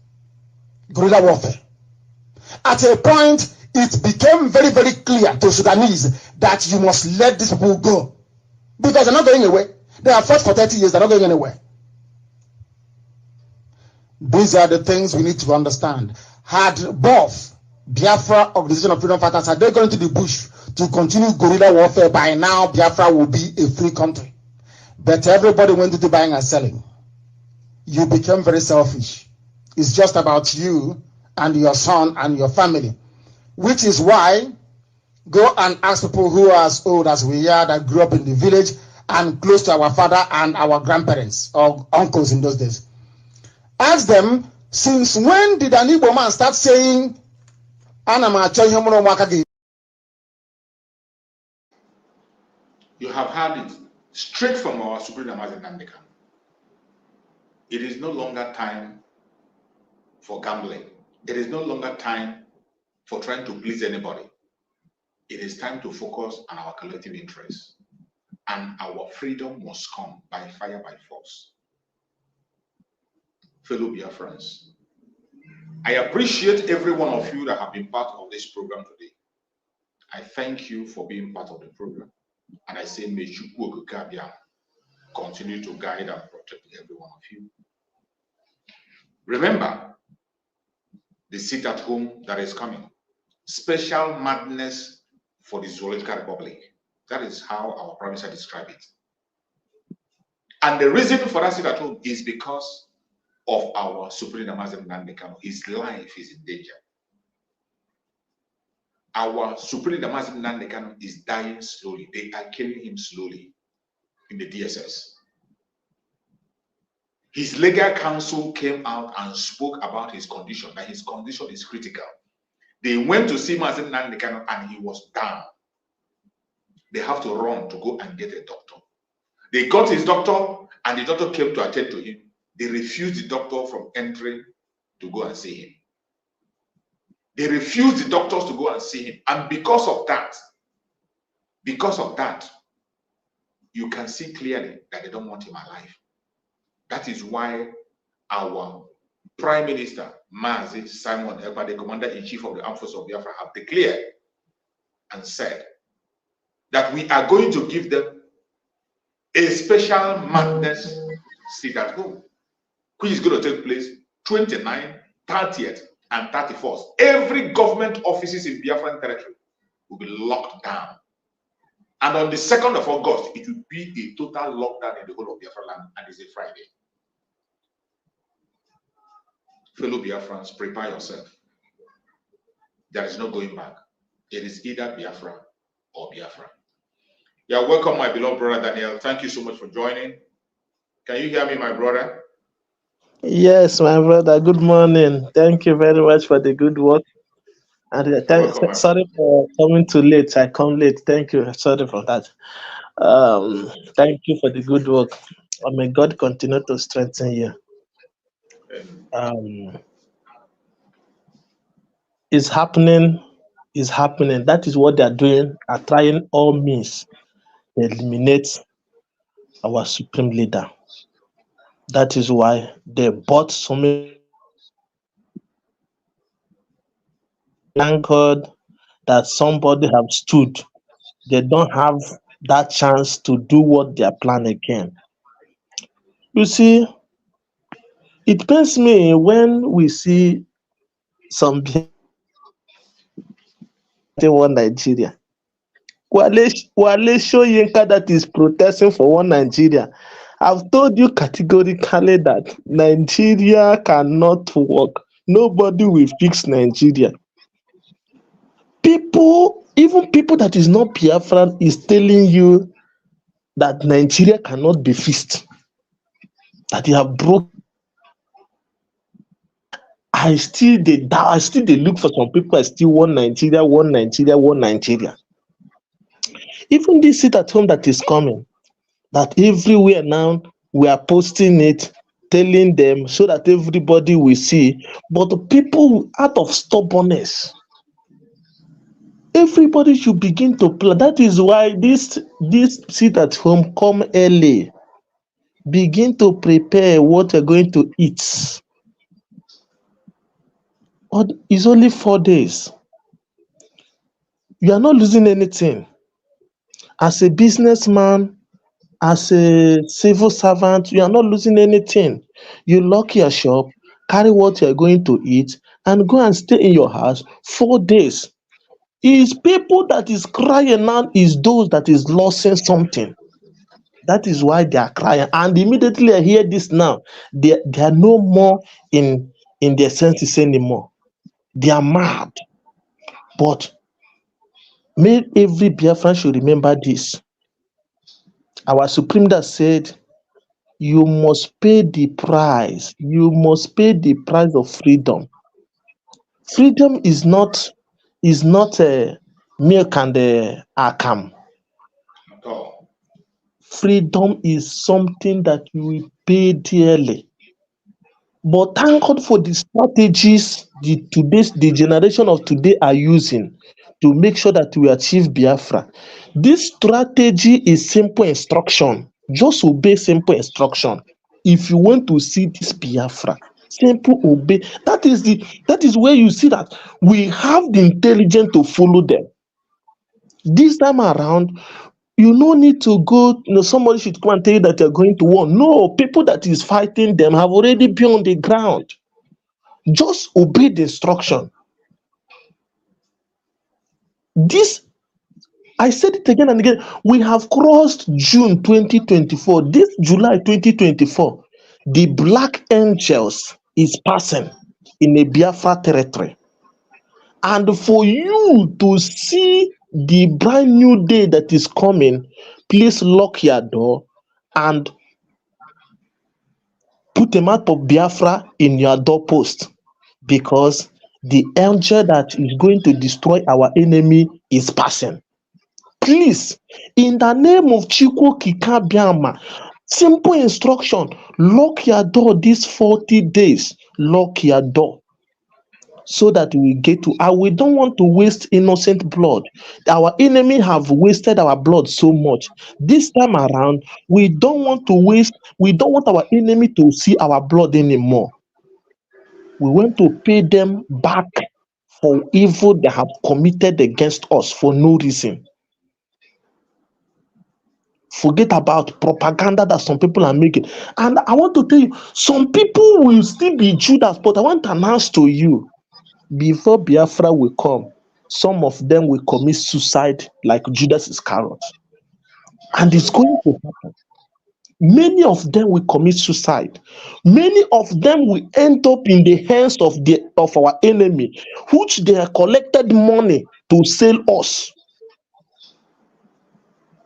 Guerrilla warfare. At a point, it became very, very clear to Sudanese that you must let these people go. Because they're not going away. They have fought for 30 years, they're not going anywhere. These are the things we need to understand. Had both Biafra, Organization of Freedom Fighters, had they gone to the bush to continue guerrilla warfare, by now Biafra will be a free country. But everybody went into buying and selling. You became very selfish. It's just about you and your son and your family. Which is why, go and ask people who are as old as we are, that grew up in the village and close to our father and our grandparents or uncles in those days. Ask them, since when did an Igbo man start saying ana m achọ ihe mụrụ ụmụaka gị. You have heard it straight from our Supreme Mazi Nnamdi Kanu. It is no longer time for gambling. It is no longer time for trying to please anybody. It is time to focus on our collective interests. And our freedom must come by fire, by force. Fellow Biafrans, I appreciate every one of you that have been part of this program today. I thank you for being part of the program. And I say, may Chukwu continue to guide and protect every one of you. Remember the sit at home that is coming. Special madness for the Zoological Republic. That is how our Prime Minister described it. And the reason for that sit at home is because of our Supreme Mazi Nnamdi Kanu. His life is in danger. Our Supreme Mazi Nnamdi Kanu is dying slowly. They are killing him slowly in the DSS. His legal counsel came out and spoke about his condition, that his condition is critical. They went to see Mazi Nnamdi Kanu and he was down. They have to run to go and get a doctor. They got his doctor and the doctor came to attend to him. They refused the doctor from entering to go and see him. They refused the doctors to go and see him. And because of that, you can see clearly that they don't want him alive. That is why our Prime Minister, Mazi Simon Ekpa, the Commander-in-Chief of the Armed Forces of Biafra, have declared and said that we are going to give them a special madness sit at home, which is going to take place 29th, 30th, and 31st. Every government offices in Biafran territory will be locked down. And on the 2nd of August, it will be a total lockdown in the whole of Biafra land, and it's a Friday. Fellow Biafrans, prepare yourself. There is no going back. It is either Biafra or Biafra. Yeah, welcome, my beloved brother Daniel. Thank you so much for joining. Can you hear me, my brother? Yes, my brother. Good morning. Thank you very much for the good work. And sorry for coming too late. I come late. Thank you. Sorry for that. Thank you for the good work. And may God continue to strengthen you. It's happening. It's happening. That is what they are doing. Are trying all means to eliminate our supreme leader. That is why they bought so many. Thank God that somebody have stood. They don't have that chance to do what they are planning again. You see, it pains me when we see some one Nigeria. Wale Soyinka that is protesting for one Nigeria. I've told you categorically that Nigeria cannot work. Nobody will fix Nigeria. Even people that is not Biafran is telling you that Nigeria cannot be fixed. That you have broken. I still they look for some people. I still want Nigeria, one Nigeria, one Nigeria. Even this sit at home that is coming, that everywhere now we are posting it, telling them so that everybody will see. But the people out of stubbornness, everybody should begin to plan. That is why this sit at home come early. Begin to prepare what you're going to eat. It's only 4 days. You are not losing anything. As a businessman, as a civil servant, you are not losing anything. You lock your shop, carry what you are going to eat, and go and stay in your house 4 days. Is people that is crying now is those that is losing something. That is why they are crying. And immediately I hear this now, they are no more in their senses anymore. They are mad. But may every Biafran should remember this. Our Supreme Leader said, you must pay the price. You must pay the price of freedom. Freedom is not is not milk and akam. At all. Freedom is something that you will pay dearly. But thank God for the strategies the generation of today are using to make sure that we achieve Biafra. This strategy is simple instruction. Just obey simple instruction. If you want to see this Biafra, simple obey. That is where you see that we have the intelligence to follow them. This time around, you no need to go, somebody should come and tell you that you're going to war. No, people that is fighting them have already been on the ground. Just obey the instruction. This, I said it again and again, we have crossed June 2024. This July 2024, the Black Angels is passing in a Biafra territory. And for you to see the brand new day that is coming, please lock your door and put a map of Biafra in your doorpost, because the angel that is going to destroy our enemy is passing. Please, in the name of Chukwu Kikabiama, simple instruction: lock your door these 40 days. Lock your door so that we get to. We don't want to waste innocent blood. Our enemy have wasted our blood so much. This time around, we don't want to waste. We don't want our enemy to see our blood anymore. We want to pay them back for evil they have committed against us for no reason. Forget about propaganda that some people are making. And I want to tell you, some people will still be Judas, but I want to announce to you, before Biafra will come, some of them will commit suicide like Judas Iscariot. And it's going to happen. Many of them will commit suicide. Many of them will end up in the hands of our enemy, which they have collected money to sell us.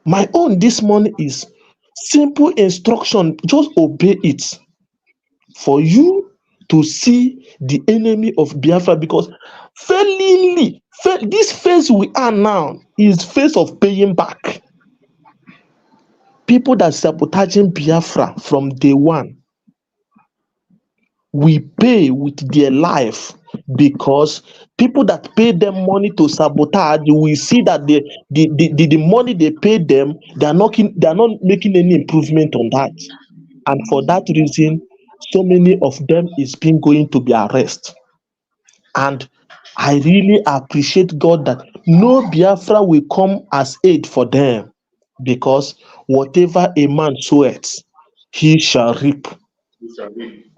My own this morning is simple instruction. Just obey it for you to see the enemy of Biafra, because failingly, this phase we are now is phase of paying back. People that sabotaging Biafra from day one, we pay with their life, because people that pay them money to sabotage, we see that the money they pay them, they are not making any improvement on that. And for that reason, so many of them is being going to be arrested. And I really appreciate God that no Biafra will come as aid for them, because whatever a man soweth, he shall reap. You shall reap.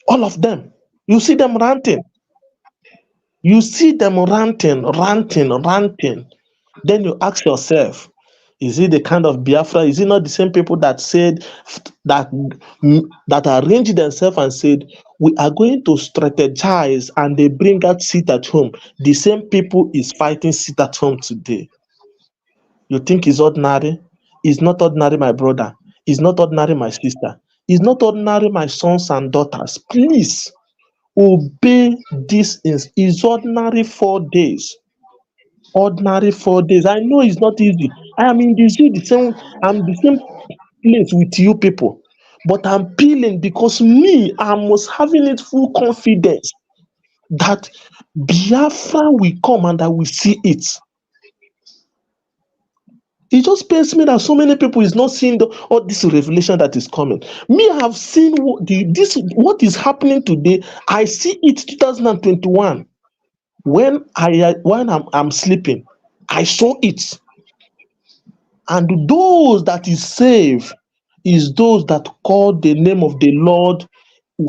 All of them. You see them ranting. You see them ranting. Then you ask yourself, is it the kind of Biafra? Is it not the same people that said that arranged themselves and said, we are going to strategize, and they bring out sit at home? The same people is fighting sit at home today. You think it's ordinary? It's not ordinary, my brother. It's not ordinary, my sister. It's not ordinary, my sons and daughters. Please obey this. Is ordinary 4 days. Ordinary 4 days. I know it's not easy. I am in the same place with you people, but I'm peeling, because I was having it full confidence that Biafra will come and I will see it. It just pains me that so many people is not seeing all this revelation that is coming. Me, I have seen what is happening today. I see it 2021. When I'm sleeping, I saw it. And those that is saved is those that call the name of the Lord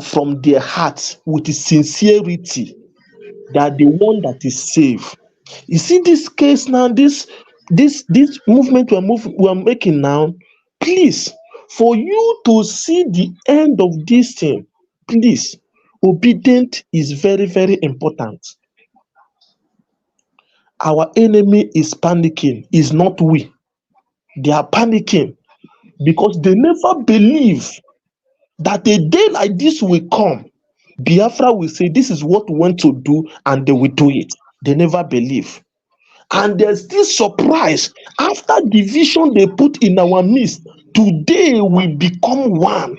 from their hearts with sincerity. They are the one that is saved. You see this case now, this movement we're making now. Please, for you to see the end of this thing, please, obedience is very, very important. Our enemy is panicking. It's not we. They are panicking because they never believe that a day like this will come. Biafra will say, this is what we want to do, and they will do it. They never believe. And they're still surprised after division they put in our midst. Today we become one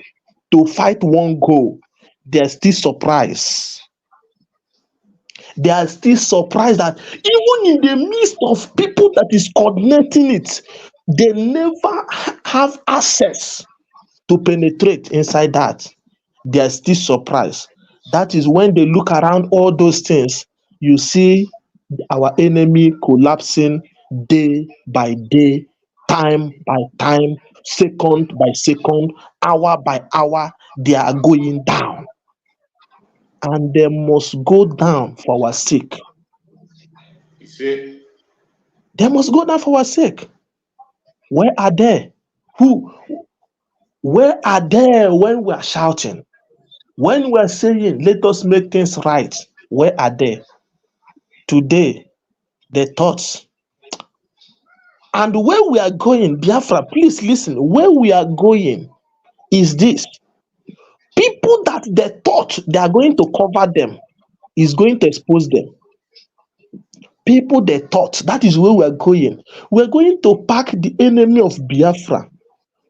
to fight one goal. They're still surprised. They are still surprised that even in the midst of people that is coordinating it, they never have access to penetrate inside that. They are still surprised. That is when they look around all those things, you see our enemy collapsing day by day, time by time, second by second, hour by hour. They are going down, and they must go down for our sake. You see, They must go down for our sake. Where are they? Who? Where are they when we are shouting? When we are saying, let us make things right? Where are they? Today, the thoughts. And where we are going, Biafra, please listen. Where we are going is this. People that they thought they are going to cover them is going to expose them. People they thought that is where we are going. We're going to pack the enemy of Biafra,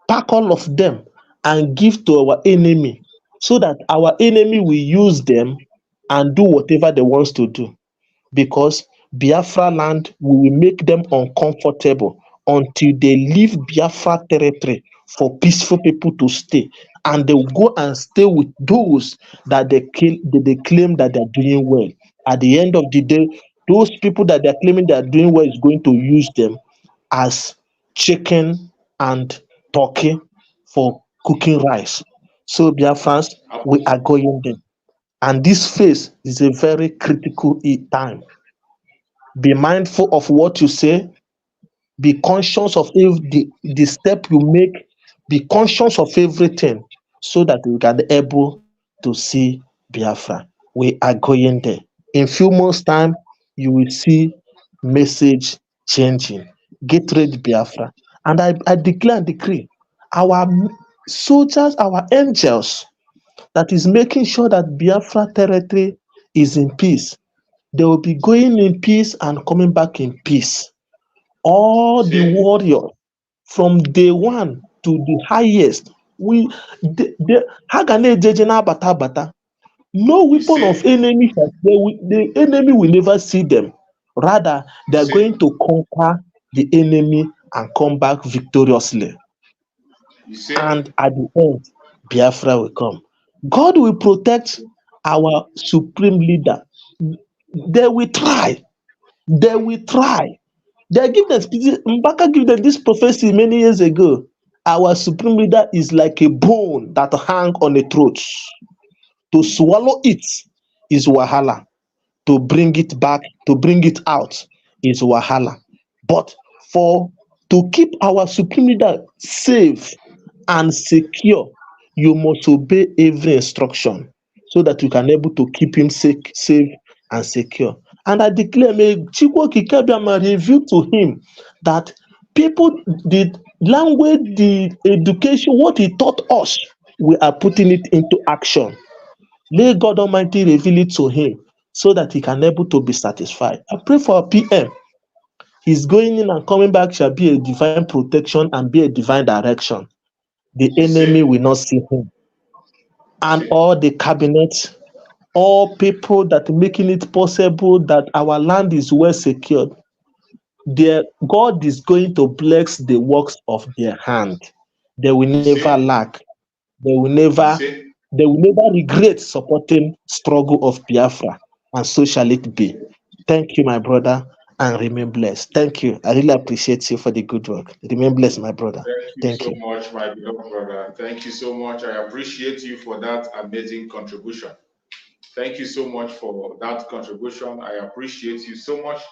pack all of them, and give to our enemy so that our enemy will use them and do whatever they want to do. Because Biafra land, we will make them uncomfortable until they leave Biafra territory for peaceful people to stay. And they will go and stay with those that they claim that they're doing well. At the end of the day, those people that they're claiming they're doing well is going to use them as chicken and turkey for cooking rice. So Biafrans, we are going there. And this phase is a very critical time. Be mindful of what you say. Be conscious of the step you make. Be conscious of everything so that we can be able to see Biafra. We are going there. In few months' time, you will see message changing. Get ready, Biafra. And I declare and decree our soldiers, our angels, that is making sure that Biafra territory is in peace. They will be going in peace and coming back in peace. you All the see, warriors from day one to the highest, ha ga na-ejeje na-abata abata. No you weapon of see, enemy, the enemy will never see them. Rather, you they are see, going to conquer the enemy and come back victoriously. you see, And at the end, Biafra will come. God will protect our supreme leader. They will try. They will try. They give them Mbaka give them this prophecy many years ago. Our supreme leader is like a bone that hang on a throat. To swallow it is wahala. To bring it back, to bring it out is wahala. But for to keep our supreme leader safe and secure, you must obey every instruction so that you can able to keep him safe and secure. And I declare, may Chikwo Kikebiama reveal to him that people, the language, the education, what he taught us, we are putting it into action. May God Almighty reveal it to him so that he can able to be satisfied. I pray for our PM. His going in and coming back shall be a divine protection and be a divine direction. The you enemy see, will not see him. you And see. all the cabinet, all people that making it possible that our land is well secured, God is going to bless the works of their hand. They will You never see, lack. They will you never, see, they will never regret supporting struggle of Biafra, and so shall it be. Thank you, my brother, and remain blessed. Thank you. I really appreciate you for the good work. Remain blessed, my brother. thank you Thank so you. much, my beloved brother. Thank you so much. I appreciate you for that amazing contribution. Thank you so much for that contribution. I appreciate you so much.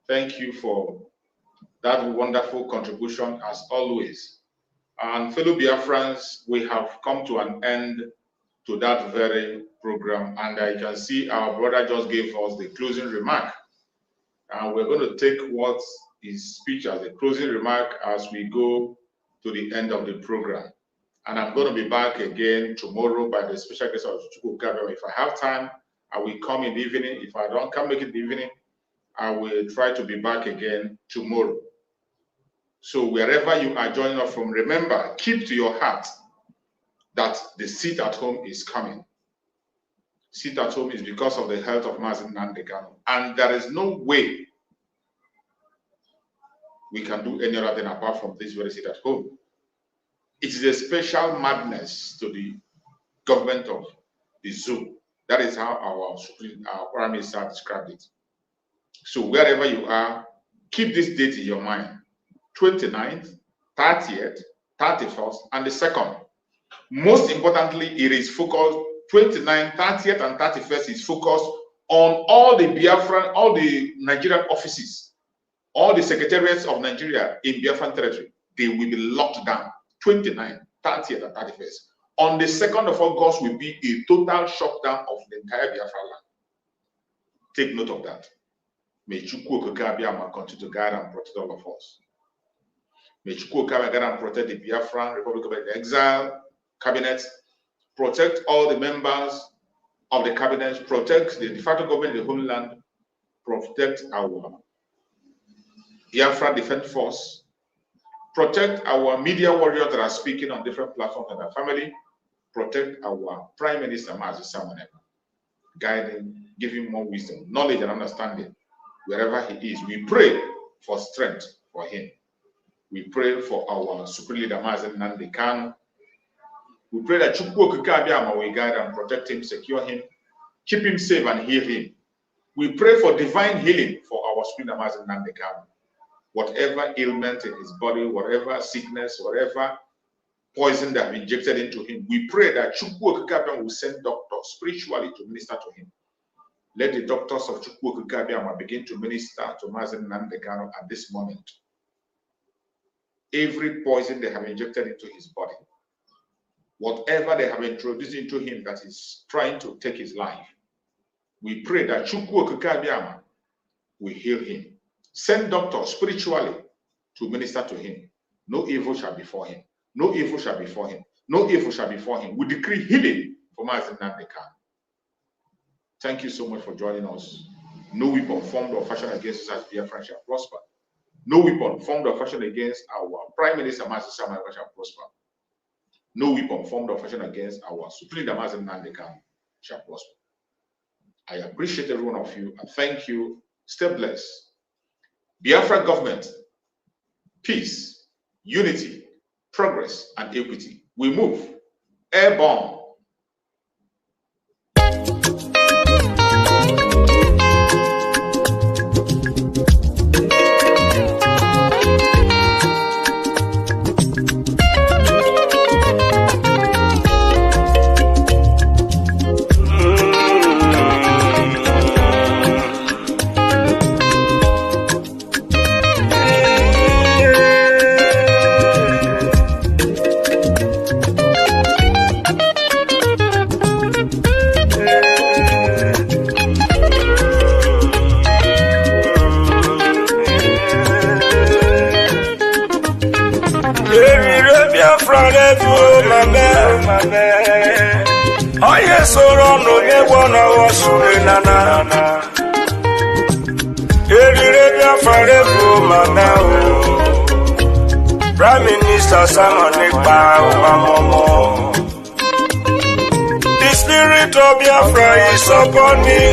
Thank you for that wonderful contribution as always. And fellow Biafrans, we have come to an end to that very program. And I can see our brother just gave us the closing remark. And we're going to take what his speech as a closing remark as we go to the end of the program. And I'm going to be back again tomorrow by the special grace of Chukwu Gabriel. If I have time, I will come in the evening. If I can't make it in the evening, I will try to be back again tomorrow. So wherever you are joining us from, remember, keep to your heart that the seat at home is coming. Seat at home is because of the health of Mazi Nnamdi Kanu. And there is no way we can do any other thing apart from this very seat at home. It is a special madness to the government of the zoo. That is how our Prime Minister described it. So wherever you are, keep this date in your mind. 29th, 30th, 31st, and the 2nd. Most importantly, it is focused, 29th, 30th, and 31st is focused on all the Biafran, all the Nigerian offices, all the secretariats of Nigeria in Biafran territory. They will be locked down. 29th, 30th, and 31st. On the 2nd of August will be a total shutdown of the entire Biafra land. Take note of that. May Chukwu Okike continue to guide and protect all of us. May Chukwu Okike guide and protect the Biafran Republic of the Exile cabinet, protect all the members of the cabinet, protect the de facto government in the homeland, protect our Biafra Defense Force, protect our media warriors that are speaking on different platforms and their family, protect our Prime Minister Mazi, guide him, give him more wisdom, knowledge, and understanding wherever he is. We pray for strength for him. We pray for our Supreme Leader Mazi Nnamdi Kanu. We pray that Chukwu Okike will guide and protect him, secure him, keep him safe, and heal him. We pray for divine healing for our Supreme Leader Mazi Nnamdi Kanu. Whatever ailment in his body, whatever sickness, whatever poison that have injected into him, we pray that Chukwu Okike will send doctors spiritually to minister to him. Let the doctors of Chukwu Okike begin to minister to Mazi Nnamdi Kanu at this moment. Every poison they have injected into his body, whatever they have introduced into him that is trying to take his life, we pray that Chukwu Okike will heal him. Send doctors spiritually to minister to him. No evil shall befall him. No evil shall befall him. No evil shall befall him. We decree healing for Mazi Nnamdi Kanu. Thank you so much for joining us. No weapon formed or fashioned against us as Biafrans shall prosper. No weapon formed or fashioned against our Prime Minister Mazi shall prosper. No weapon formed or fashioned against our Supreme Leader Mazi Nnamdi Kanu shall prosper. I appreciate every one of you and thank you. Stay blessed. Biafra government, peace, unity, progress, and equity. We move airborne. Oh yes, no one was nana. Prime Minister the spirit of Biafra is upon me.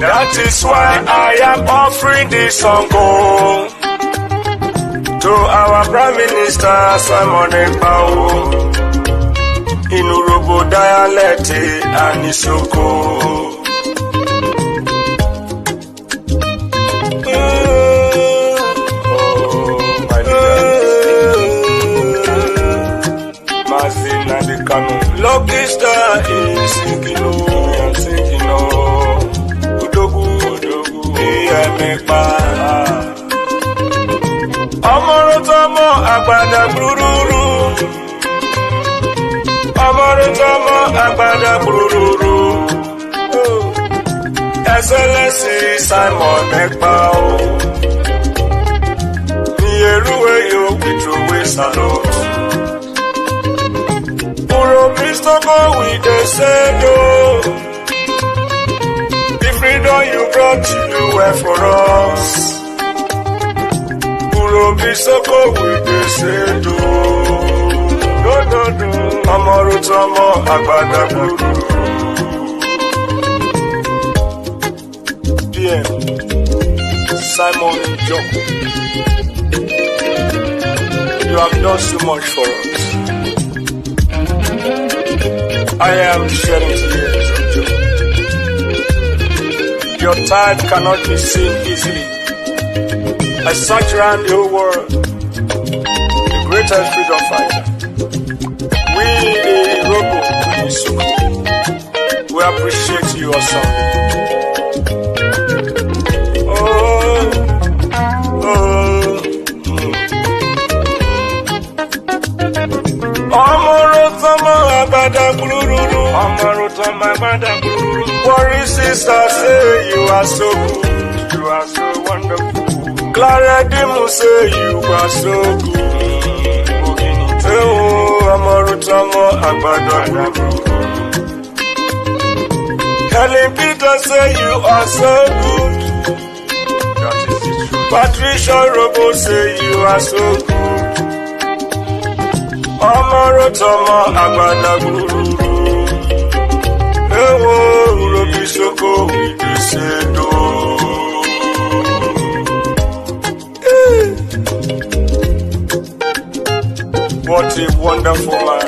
That is why I am offering this song to our Prime Minister Simon Ekpawo in Urobo dialect and Isoko. Mazi Nnamdi Kanu, Lucky Star is singing, I'm singing, Udogu, Emekpa. Amorotomo agbada bururu. Amorotomo agbada bururu. Excellency Simon Ekpawo. Nieruwe yo witruwe salute. Urobisoko we dey say do. The freedom you brought you do well for us. Urobisoko we dey say do. Do. Amarutomo agbada gburu. DM Simon John. You have done so much for us. I am shedding tears of joy. Your tide cannot be seen easily. I search around the whole world, the greatest freedom fighter. We, the Robo and the Suku, we appreciate you awesome. Worry sister say you are so good, you are so wonderful. Clara Dimu say you are so good. Oh, Amarutamo Agbada. Helen Peter say you are so good. That is the truth. Patricia Robo say you are so good. Amarutamo Agbada. Oh, Urobisoko we dey say do. What a wonderful man.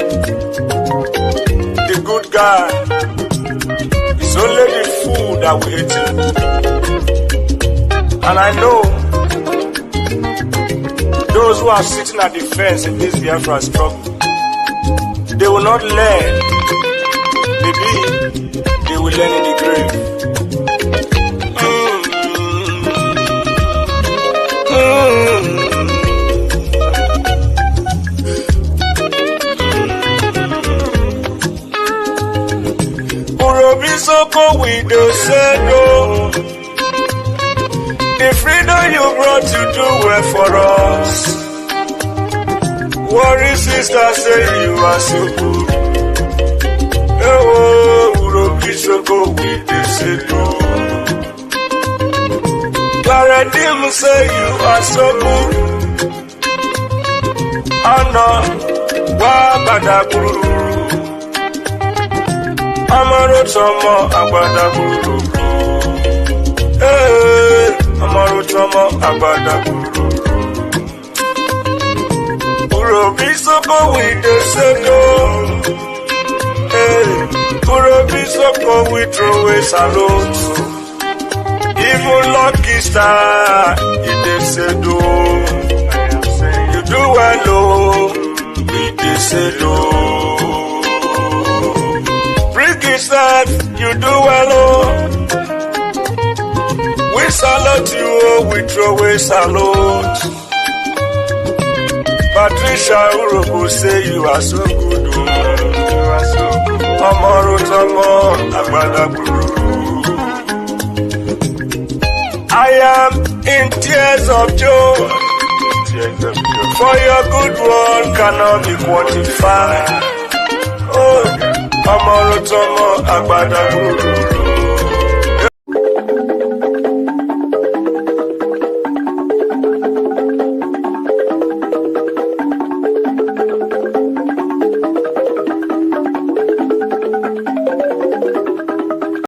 The good guy. It's only the fool that we hate him. And I know those who are sitting at the fence in this Biafra struggle, they will not learn. Maybe they will learn in the grave. Urobisoko we dey say no. The freedom you brought to do well for us. Worry sister say you are so good. Oh, Urobisoko we dey say no. Clara Dim say you are so good. Anna wa badaguru. Amarutomo agbada gburu. Amarutomo agbada gburu. Urobisoko we dey say no. Urobisoko we throw away salute. Even lucky star, he dey say do. You do well, oh, he dey say do. Brgie said, you do well, oh. We salute you, oh, we throw away salute. Patricia Urobo say you are so good, oh. You are so good. Amarutomo agbada gburu. I am in tears of joy. For your good one cannot be quantified. Oh, Amarutomo agbada gburu.